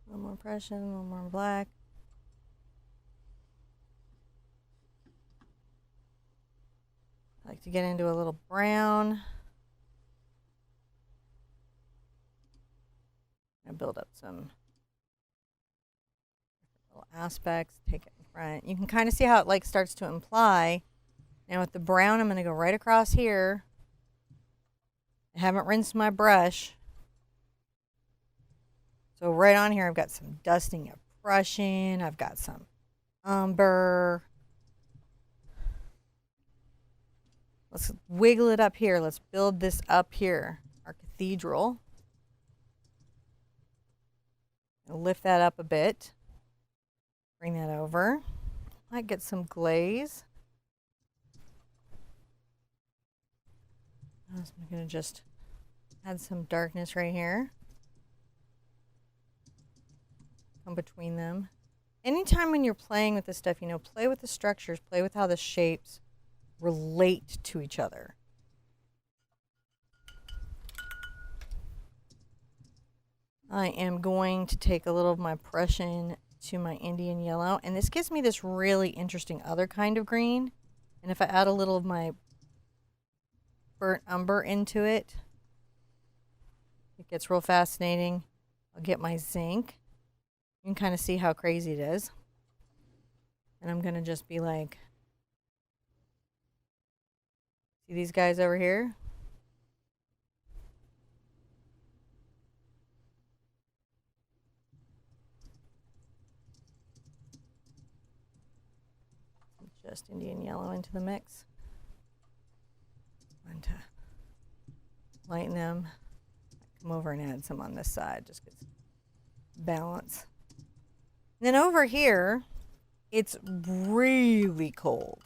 A little more Prussian, a little more black. I like to get into a little brown. I build up some little aspects, take it in front. You can kind of see how it like starts to imply. Now with the brown, I'm going to go right across here. I haven't rinsed my brush. So right on here, I've got some dusting of Prussian. I've got some umber. Let's wiggle it up here. Let's build this up here, our cathedral. I'll lift that up a bit. Bring that over. Might get some glaze. I'm going to just add some darkness right here. Come between them. anytime when you're playing with this stuff, you know, play with the structures, play with how the shapes relate to each other. I am going to take a little of my Prussian to my Indian yellow, and this gives me this really interesting other kind of green. And if I add a little of my burnt umber into it, it gets real fascinating. I'll get my zinc. You can kind of see how crazy it is. And I'm going to just be like, see these guys over here? Just Indian yellow into the mix. And to lighten them. Come over and add some on this side, just gets balance. And then over here, it's really cold.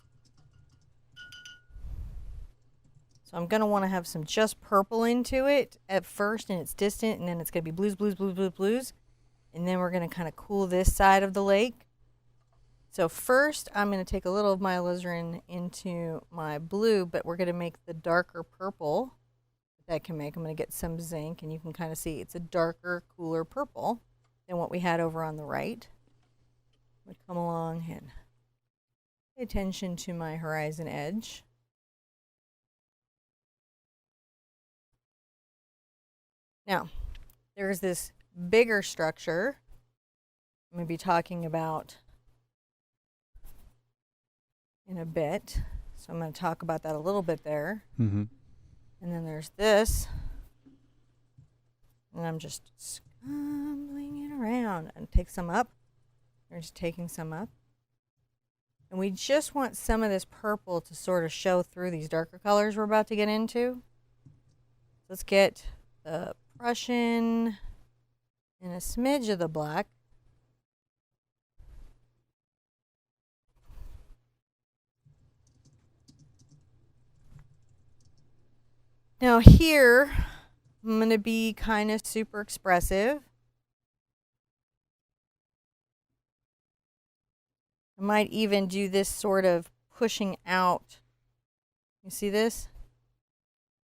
So I'm going to want to have some just purple into it at first, and it's distant, and then it's going to be blues, blues, blues, blues, blues. And then we're going to kind of cool this side of the lake. So first, I'm going to take a little of my alizarin into my blue, but we're going to make the darker purple that I can make. I'm going to get some zinc, and you can kind of see it's a darker, cooler purple than what we had over on the right. I'm going to come along and pay attention to my horizon edge. Now, there's this bigger structure I'm going to be talking about in a bit. So I'm going to talk about that a little bit there. Mm-hmm. And then there's this. And I'm just scumbling it around and take some up. We're just taking some up. And we just want some of this purple to sort of show through these darker colors we're about to get into. Let's get the Prussian and a smidge of the black. Now here, I'm going to be kind of super expressive. I might even do this sort of pushing out. You see this?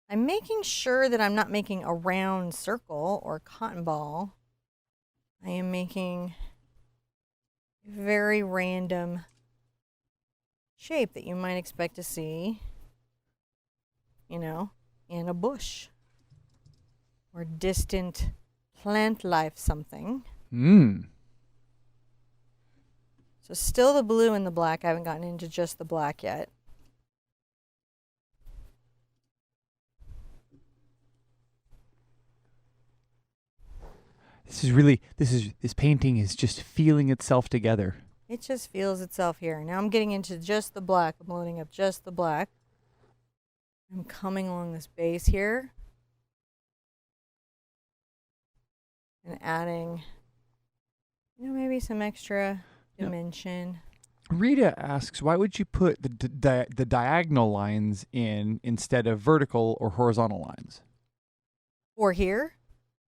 I'm making sure that I'm not making a round circle or cotton ball. I am making a very random shape that you might expect to see, you know, in a bush or distant plant life something. So still the blue and the black. I haven't gotten into just the black yet. This painting is just feeling itself together. It just feels itself here. Now I'm getting into just the black. I'm loading up just the black. I'm coming along this base here and adding, you know, maybe some extra dimension. Rita asks, why would you put the diagonal lines in instead of vertical or horizontal lines? Or here?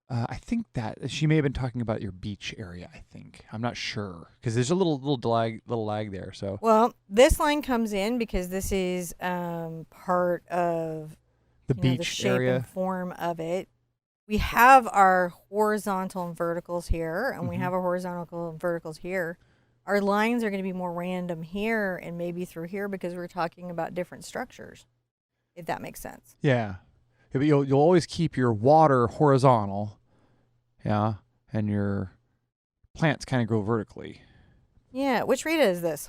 I think that she may have been talking about your beach area. I think I'm not sure because there's a little lag there. So well, this line comes in because this is part of the the beach shape area and form of it. We have our horizontal and verticals here, and we have our horizontal and verticals here. Our lines are going to be more random here and maybe through here because we're talking about different structures, if that makes sense. Yeah. But you'll always keep your water horizontal, yeah, and your plants kind of grow vertically. Yeah. Which Rita is this?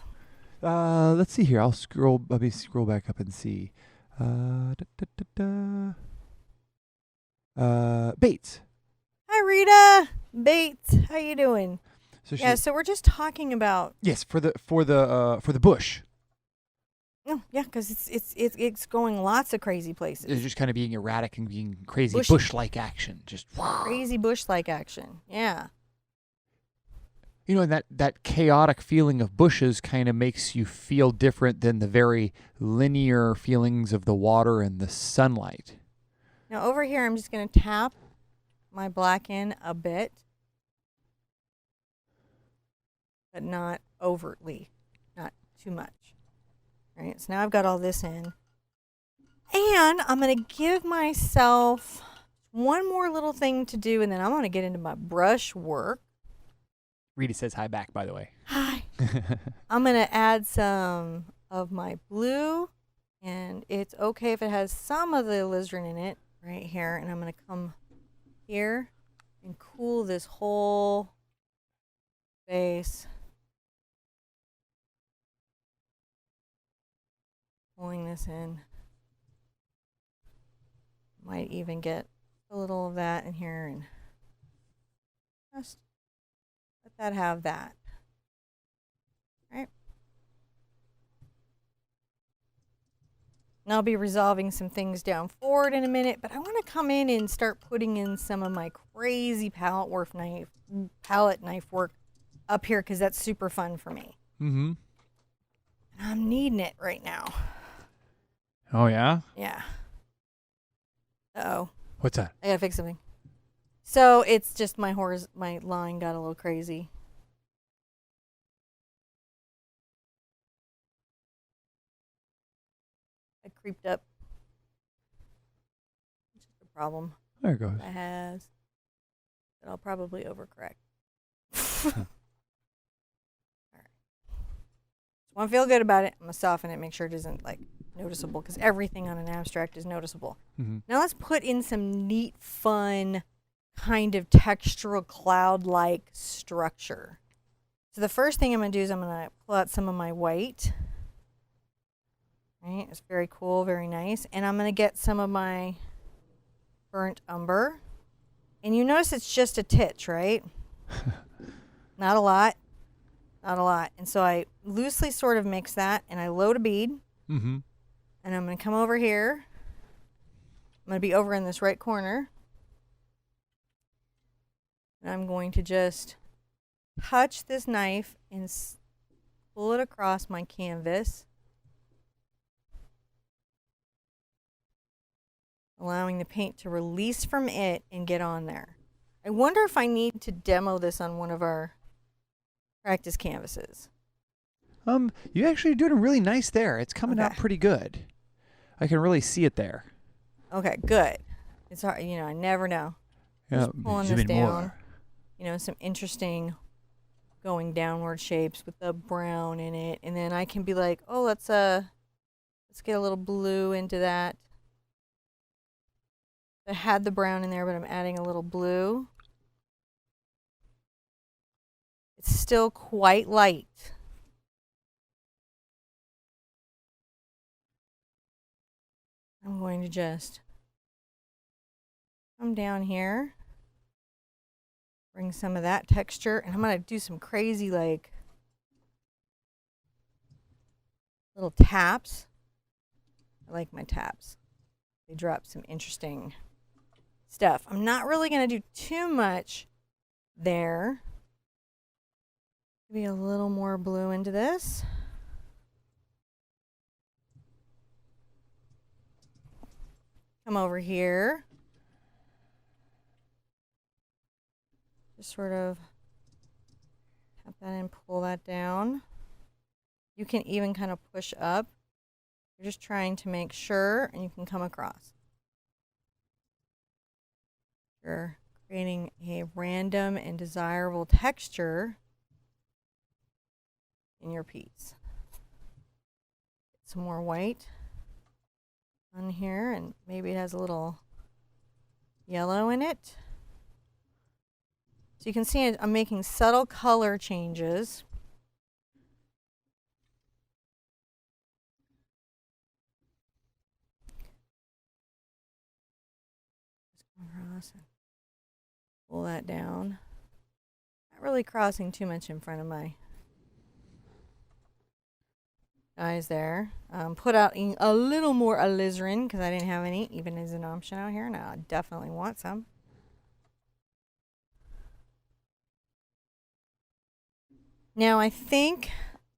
Let's see here. Let me scroll back up and see. Bates. Hi, Rita. Bates. How you doing? So So we're just talking about. Yes, for the bush. Oh, yeah, because it's going lots of crazy places. It's just kind of being erratic and being crazy Bushy. bush-like action, just Crazy bush-like action. Yeah. You know, and that chaotic feeling of bushes kind of makes you feel different than the very linear feelings of the water and the sunlight. Now over here, I'm just going to tap my black in a bit. but not overtly, not too much. All right, so now I've got all this in. And I'm going to give myself one more little thing to do, and then I'm going to get into my brush work. Rita says hi back, by the way. Hi. I'm going to add some of my blue, and it's okay if it has some of the alizarin in it right here. And I'm going to come here and cool this whole base. Pulling this in. Might even get a little of that in here and just let that have that. Right. And I'll be resolving some things down forward in a minute, but I want to come in and start putting in some of my crazy palette knife work up here because that's super fun for me. Mm-hmm. And I'm needing it right now. Oh, yeah? Yeah. Uh-oh. What's that? I gotta fix something. So it's just my line got a little crazy. I creeped up. It's just a problem. There it goes. It has. That I'll probably overcorrect. Alright. Just want to feel good about it. I'm gonna soften it, make sure it isn't like noticeable, because everything on an abstract is noticeable. Mm-hmm. Now let's put in some neat, fun, kind of textural cloud-like structure. So the first thing I'm going to do is I'm going to pull out some of my white. Right, it's very cool, very nice. And I'm going to get some of my burnt umber. And you notice it's just a titch, right? Not a lot. Not a lot. And so I loosely sort of mix that, and I load a bead. Mm-hmm. And I'm going to come over here. I'm going to be over in this right corner. And I'm going to just touch this knife and pull it across my canvas, allowing the paint to release from it and get on there. I wonder if I need to demo this on one of our practice canvases. You actually are doing really nice there. It's coming out Okay. pretty good. I can really see it there. Okay, good. It's hard, you know, I never know. Yeah, Just pulling this down. You know, some interesting going downward shapes with the brown in it. And then I can be like, oh, let's get a little blue into that. I had the brown in there, but I'm adding a little blue. It's still quite light. I'm going to just come down here, bring some of that texture, and I'm going to do some crazy, like, little taps. I like my taps. They drop some interesting stuff. I'm not really going to do too much there. Maybe a little more blue into this. Come over here. Just sort of tap that and pull that down. You can even kind of push up. You're just trying to make sure, and you can come across. You're creating a random and desirable texture in your piece. Some more white on here, and maybe it has a little yellow in it. So you can see I'm making subtle color changes. Just come across and pull that down. Not really crossing too much in front of my eyes there. Put out a little more alizarin because I didn't have any, even as an option out here. Now I definitely want some. Now I think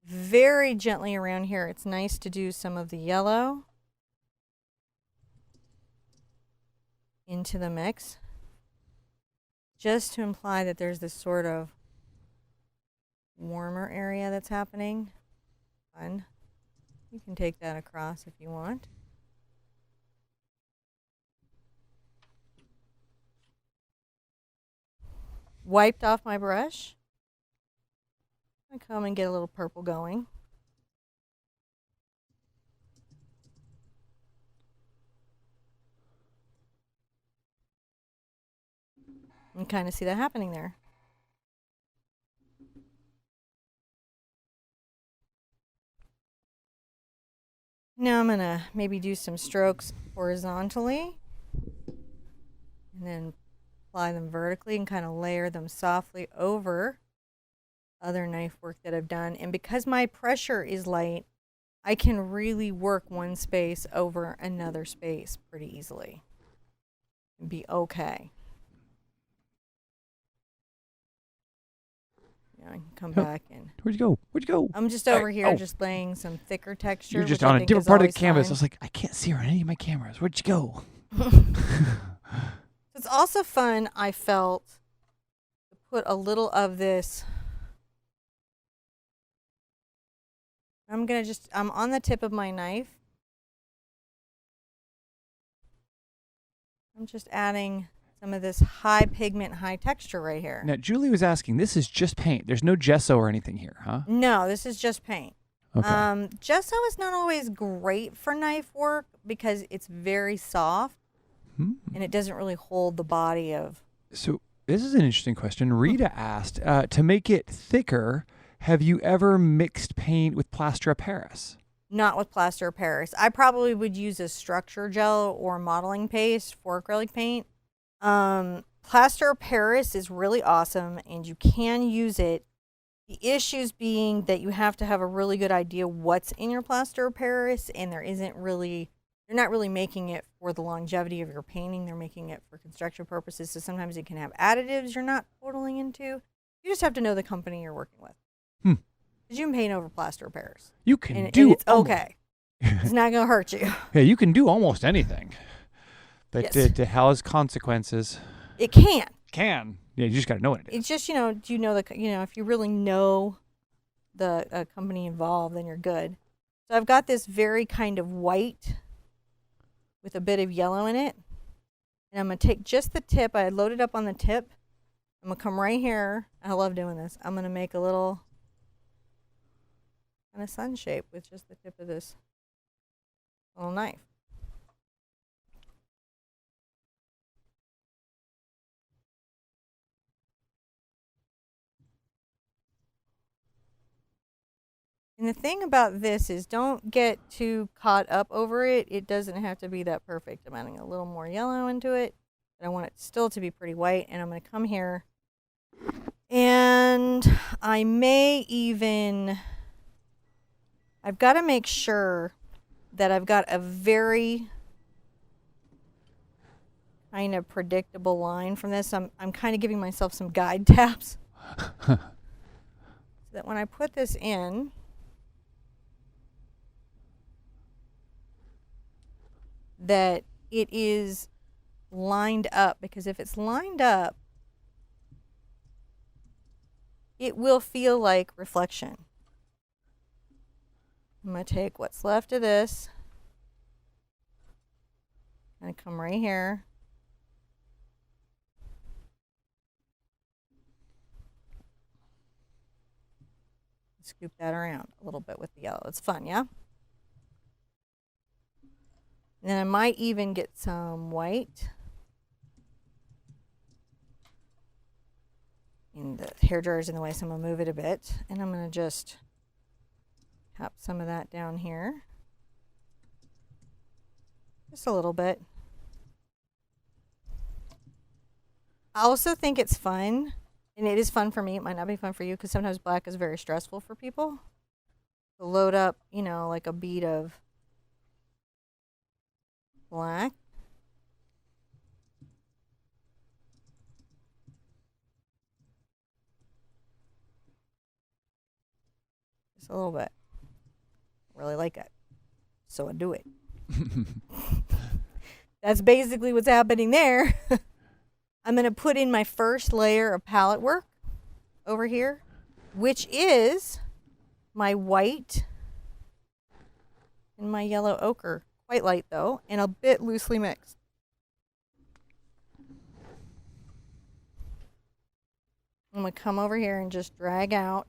very gently around here, it's nice to do some of the yellow into the mix, just to imply that there's this sort of warmer area that's happening. Fun. You can take that across if you want. Wiped off my brush. I come and get a little purple going. And kind of see that happening there. Now I'm going to maybe do some strokes horizontally and then apply them vertically and kind of layer them softly over other knife work that I've done. And because my pressure is light, I can really work one space over another space pretty easily and be okay. I can come back and... Where'd you go? Where'd you go? I'm just over here just laying some thicker texture. You're just on a different part of the canvas. I was like, I can't see her on any of my cameras. Where'd you go? It's also fun, I felt, to put a little of this. I'm on the tip of my knife. I'm just adding some of this high pigment, high texture right here. Now, Julie was asking, this is just paint. There's no gesso or anything here, huh? No, this is just paint. Okay. Gesso is not always great for knife work because it's very soft and it doesn't really hold the body of... So this is an interesting question. Rita asked, to make it thicker, have you ever mixed paint with plaster of Paris? Not with plaster of Paris. I probably would use a structure gel or modeling paste for acrylic paint. Plaster of Paris is really awesome and you can use it. The issues being that you have to have a really good idea what's in your plaster of Paris, and they're not really making it for the longevity of your painting. They're making it for construction purposes. So sometimes it can have additives you're not totally into. You just have to know the company you're working with. Because you can paint over plaster of Paris. You can and it's okay. It's not going to hurt you. Yeah, you can do almost anything. But yes. to has consequences. It can. Yeah, you just got to know what it is. It's just, do you know if you really know the company involved, then you're good. So I've got this very kind of white with a bit of yellow in it. And I'm going to take just the tip. I loaded up on the tip. I'm going to come right here. I love doing this. I'm going to make a little kind of sun shape with just the tip of this little knife. And the thing about this is don't get too caught up over it. It doesn't have to be that perfect. I'm adding a little more yellow into it. But I want it still to be pretty white. And I'm going to come here. And I may even... I've got to make sure that I've got a very kind of predictable line from this. I'm kind of giving myself some guide taps. So that when I put this in... that it is lined up, because if it's lined up, it will feel like reflection. I'm going to take what's left of this and come right here. Scoop that around a little bit with the yellow. It's fun, yeah? And then I might even get some white. And the hairdryer's in the way, so I'm going to move it a bit. And I'm going to just tap some of that down here. Just a little bit. I also think it's fun, and it is fun for me. It might not be fun for you, because sometimes black is very stressful for people. To load up, like a bead of black. Just a little bit. Really like it. So I do it. That's basically what's happening there. I'm going to put in my first layer of palette work over here. which is my white and my yellow ochre. Quite light though, and a bit loosely mixed. I'm going to come over here and just drag out.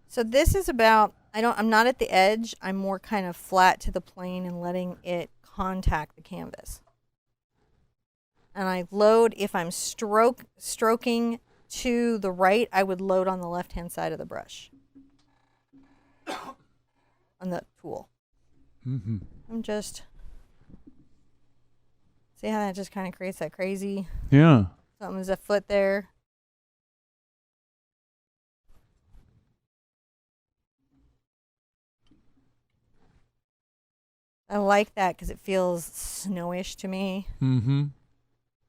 So this is about, I'm not at the edge. I'm more kind of flat to the plane and letting it contact the canvas. And I load, if I'm stroking to the right, I would load on the left-hand side of the brush. On the tool. Mm-hmm. I'm just, see how that just kind of creates that crazy, Yeah. something's afoot there. I like that because it feels snowish to me. Mm-hmm.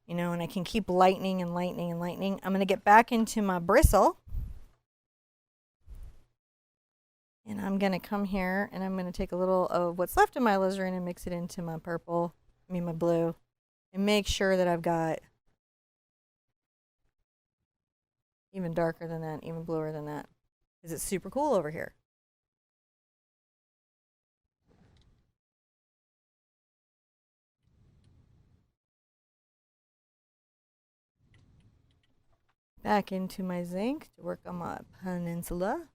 You know, and I can keep lightening and lightening and lightening. I'm going to get back into my bristle. And I'm going to come here and I'm going to take a little of what's left of my alizarin and mix it into my purple, my blue, and make sure that I've got even darker than that, even bluer than that, because it's super cool over here. Back into my zinc to work on my peninsula.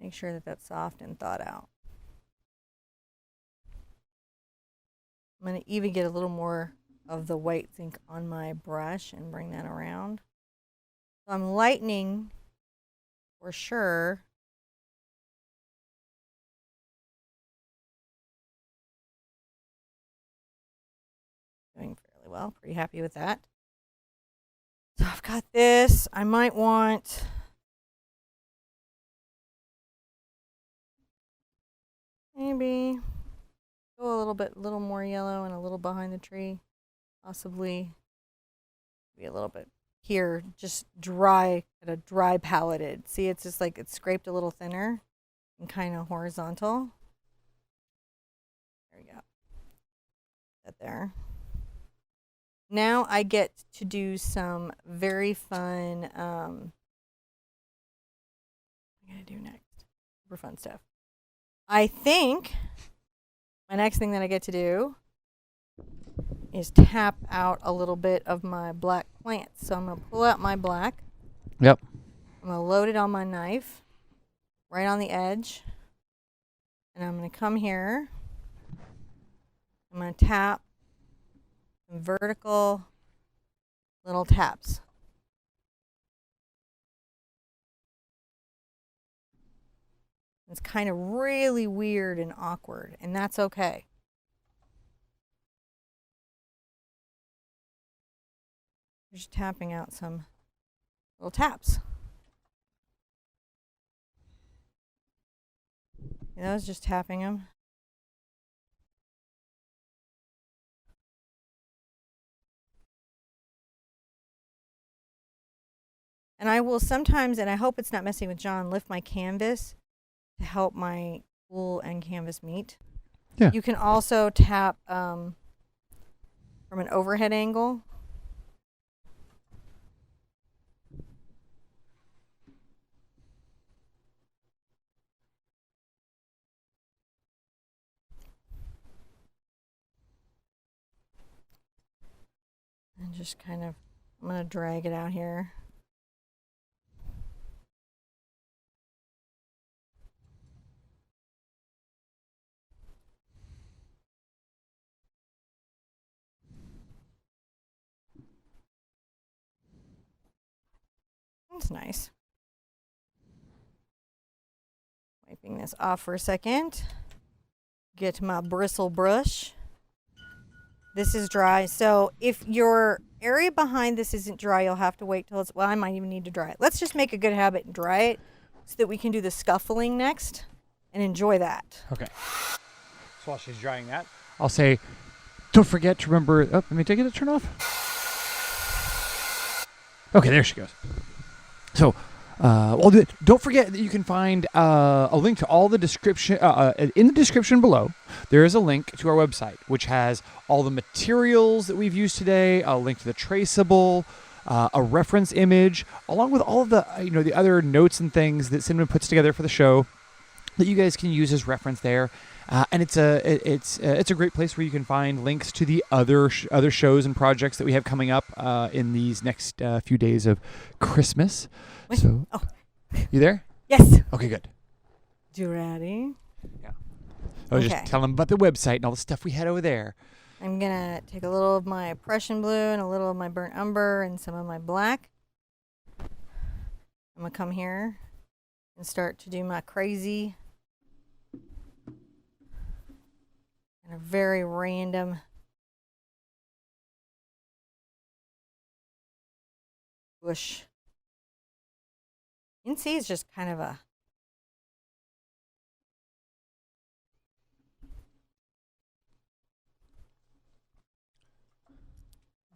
Make sure that that's soft and thawed out. I'm going to even get a little more of the white zinc on my brush and bring that around. So I'm lightening for sure. Doing fairly well. Pretty happy with that. So I've got this. I might want maybe go a little more yellow and a little behind the tree. Possibly be a little bit here, just dry, at a dry paletted. See, it's just like it's scraped a little thinner and kind of horizontal. There we go. That there. Now I get to do some very fun, what am I going to do next? Super fun stuff. I think my next thing that I get to do is tap out a little bit of my black plants. So I'm going to pull out my black. Yep. I'm going to load it on my knife, right on the edge. And I'm going to come here. I'm going to tap some vertical little taps. It's kind of really weird and awkward, and that's okay. Just tapping out some little taps. And I was just tapping them. And I will sometimes, and I hope it's not messing with John, lift my canvas to help my wool and canvas meet. Yeah. You can also tap from an overhead angle. And just kind of, I'm going to drag it out here. That's nice. Wiping this off for a second. Get my bristle brush. This is dry. So if your area behind this isn't dry, you'll have to wait till it's, well, I might even need to dry it. Let's just make a good habit and dry it so that we can do the scuffling next and enjoy that. Okay. So while she's drying that, I'll say, don't forget to remember, oh, let me take it to turn off. Okay, there she goes. So Don't forget that you can find a link to all the description in the description below. There is a link to our website, which has all the materials that we've used today, a link to the traceable, a reference image, along with all of the the other notes and things that Cinnamon puts together for the show that you guys can use as reference there. And it's a great place where you can find links to the other shows and projects that we have coming up in these next few days of Christmas. Wait. So, you there? Yes. Okay, good. You ready? Yeah. I was just telling them about the website and all the stuff we had over there. I'm gonna take a little of my Prussian blue and a little of my burnt umber and some of my black. I'm gonna come here and start to do my crazy and a very random bush. You can see it's just kind of a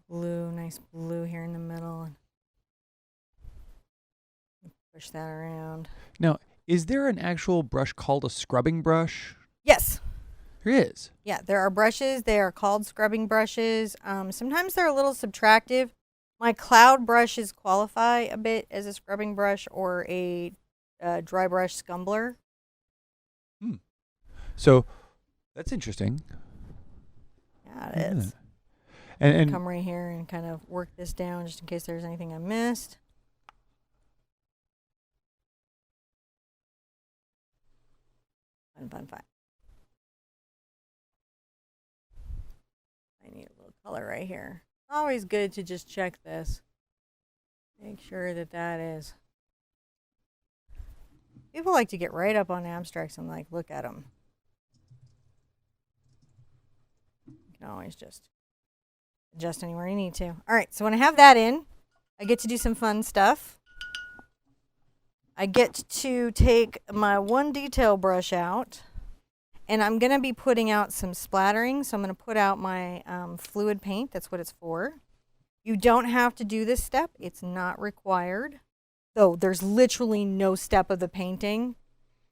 blue, nice blue here in the middle. And push that around. Now, is there an actual brush called a scrubbing brush? Yes. There is. Yeah, there are brushes. They are called scrubbing brushes. Sometimes they're a little subtractive. My cloud brushes qualify a bit as a scrubbing brush or a dry brush scumbler. So that's interesting. Yeah, it is. And come right here and kind of work this down just in case there's anything I missed. Fun. I need a little color right here. Always good to just check this. Make sure that that is. People like to get right up on abstracts and like look at them. You can always just adjust anywhere you need to. All right, so when I have that in, I get to do some fun stuff. I get to take my one detail brush out, and I'm going to be putting out some splattering. So I'm going to put out my fluid paint. That's what it's for. You don't have to do this step. It's not required. Though there's literally no step of the painting,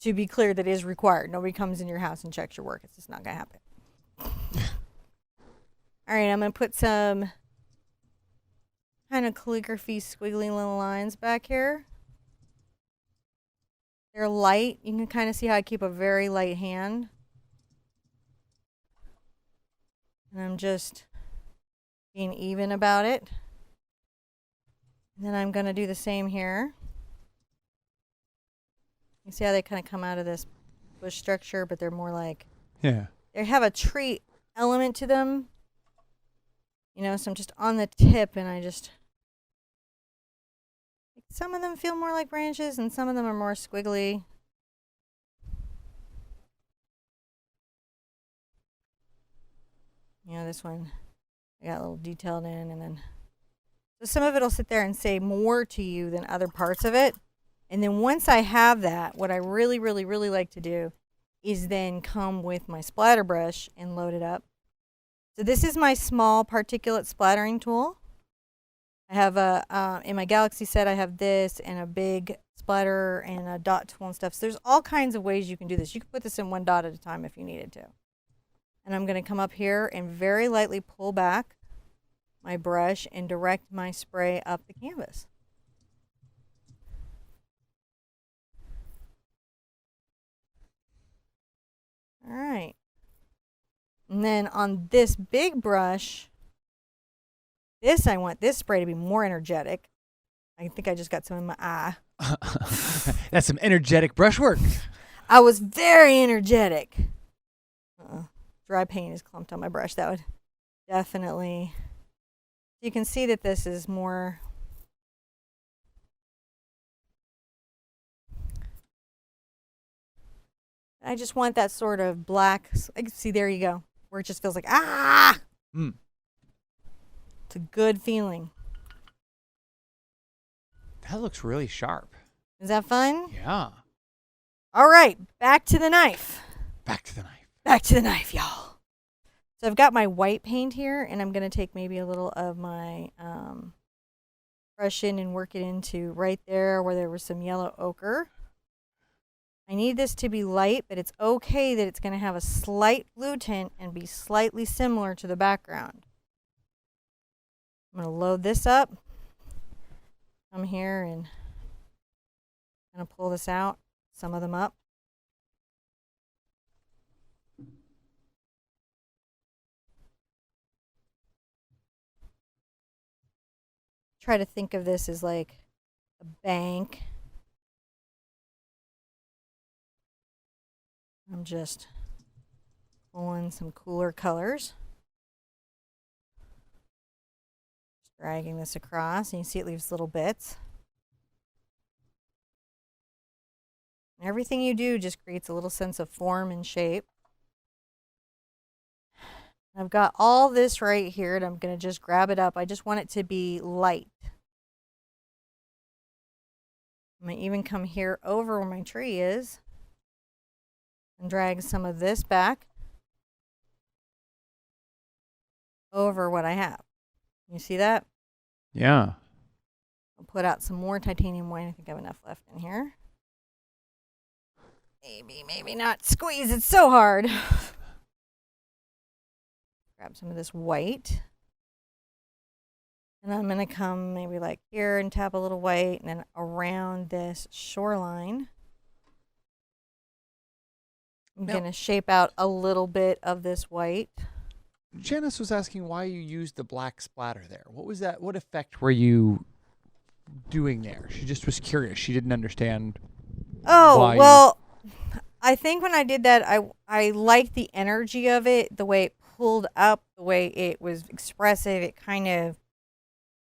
to be clear, that is required. Nobody comes in your house and checks your work. It's just not going to happen. All right, I'm going to put some kind of calligraphy squiggly little lines back here. They're light. You can kind of see how I keep a very light hand. And I'm just being even about it. And then I'm going to do the same here. You see how they kind of come out of this bush structure, but they're more like, yeah, they have a tree element to them. You know, so I'm just on the tip, and I just, some of them feel more like branches and some of them are more squiggly. You know, this one I got a little detailed in, and then so some of it will sit there and say more to you than other parts of it. And then once I have that, what I really like to do is then come with my splatter brush and load it up. So this is my small particulate splattering tool. I have a, in my Galaxy set, I have this and a big splatter and a dot tool and stuff. So there's all kinds of ways you can do this. You can put this in one dot at a time if you needed to. And I'm going to come up here and very lightly pull back my brush and direct my spray up the canvas. All right. And then on this big brush, I want this spray to be more energetic. I think I just got some in my eye. That's some energetic brushwork. I was very energetic. Dry paint is clumped on my brush. That would definitely. You can see that this is more. I just want that sort of black. See, there you go. Where it just feels like, ah! It's a good feeling. That looks really sharp. Is that fun? Yeah. All right, back to the knife. Back to the knife. Back to the knife, y'all. So I've got my white paint here, and I'm going to take maybe a little of my brush in and work it into right there where there was some yellow ochre. I need this to be light, but it's okay that it's going to have a slight blue tint and be slightly similar to the background. I'm going to load this up. Come here and I'm going to pull this out, some of them up. Try to think of this as like a bank. I'm just pulling some cooler colors. Just dragging this across, and you see it leaves little bits. And everything you do just creates a little sense of form and shape. I've got all this right here, and I'm going to just grab it up. I just want it to be light. I'm going to even come here over where my tree is and drag some of this back over what I have. You see that? Yeah. I'll put out some more titanium white. I think I have enough left in here. Maybe not. Squeeze it so hard. Grab some of this white. And I'm going to come maybe like here and tap a little white, and then around this shoreline. I'm going to shape out a little bit of this white. Janice was asking why you used the black splatter there. What was that? What effect were you doing there? She just was curious. She didn't understand. Oh, well, I think when I did that, I liked the energy of it, the way it pulled up, the way it was expressive. It kind of,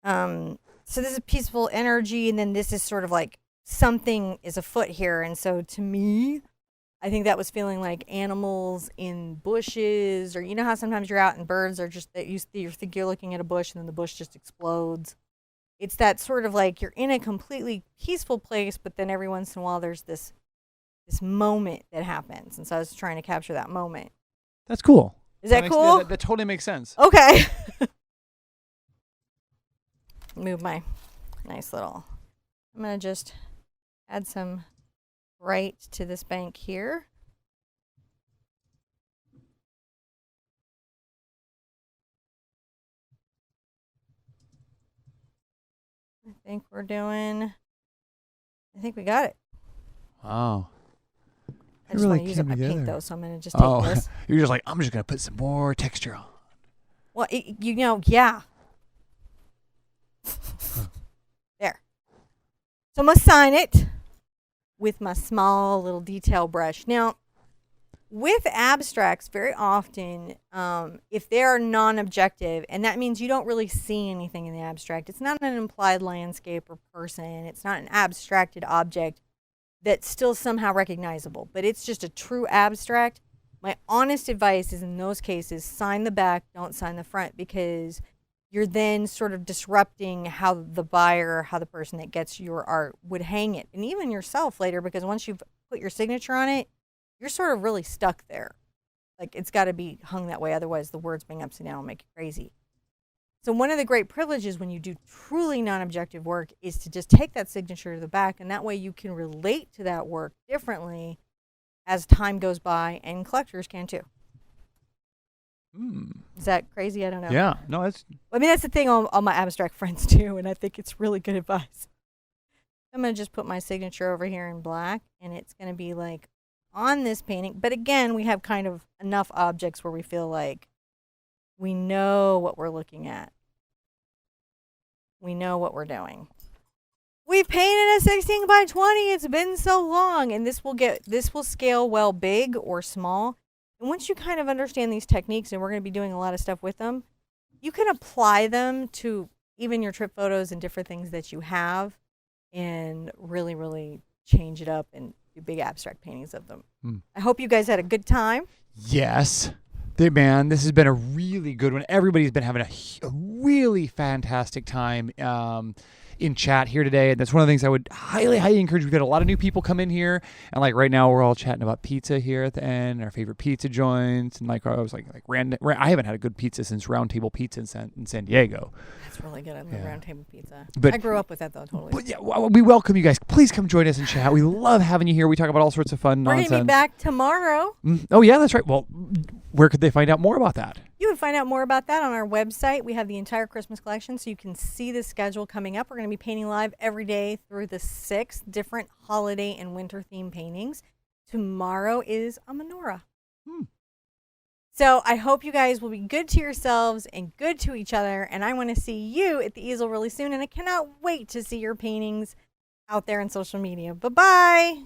so this is peaceful energy, and then this is sort of like something is afoot here. And so to me, I think that was feeling like animals in bushes, or you know how sometimes you're out and birds are just, that you think you're looking at a bush and then the bush just explodes. It's that sort of like you're in a completely peaceful place, but then every once in a while there's this moment that happens. And so I was trying to capture that moment. That's cool. Is that cool? That totally makes sense. Okay. Move my nice little, I'm going to just add some right to this bank here. I think we got it. Wow. I just want to use up my paint though, so I'm going to just take this. You're just like, I'm just going to put some more texture on. Well, yeah. There. So I'm going to sign it with my small little detail brush. Now, with abstracts, very often, if they are non-objective, and that means you don't really see anything in the abstract, it's not an implied landscape or person, it's not an abstracted object that's still somehow recognizable, but it's just a true abstract. My honest advice is in those cases, sign the back, don't sign the front, because you're then sort of disrupting how the buyer, how the person that gets your art would hang it, and even yourself later, because once you've put your signature on it, you're sort of really stuck there. Like, it's got to be hung that way, otherwise the words being upside down will make you crazy. So one of the great privileges when you do truly non-objective work is to just take that signature to the back, and that way you can relate to that work differently as time goes by, and collectors can too. Is that crazy? I don't know. Yeah. No, that's... I mean, that's the thing all my abstract friends do, and I think it's really good advice. I'm going to just put my signature over here in black, and it's going to be like on this painting. But again, we have kind of enough objects where we feel like we know what we're looking at. We know what we're doing. We've painted a 16 by 20. It's been so long, and this will scale well big or small. And once you kind of understand these techniques, and we're going to be doing a lot of stuff with them, you can apply them to even your trip photos and different things that you have, and really, really change it up and do big abstract paintings of them. I hope you guys had a good time. Yes. Man, this has been a really good one. Everybody's been having a really fantastic time. in chat here today, and that's one of the things I would highly encourage. We've had a lot of new people come in here, and like right now we're all chatting about pizza here at the end, and our favorite pizza joints, and like I was like I haven't had a good pizza since Round Table Pizza in San Diego. That's really good. I love Round Table Pizza. But I grew up with that though, totally. But yeah, we welcome you guys. Please come join us in chat. We love having you here. We talk about all sorts of fun nonsense. We're gonna be back tomorrow. Oh yeah, that's right. Well, where could they find out more about that? You can find out more about that on our website. We have the entire Christmas collection, so you can see the schedule coming up. We're going to be painting live every day through the 6 different holiday and winter theme paintings. Tomorrow is a menorah. So I hope you guys will be good to yourselves and good to each other. And I want to see you at the easel really soon. And I cannot wait to see your paintings out there on social media. Bye-bye.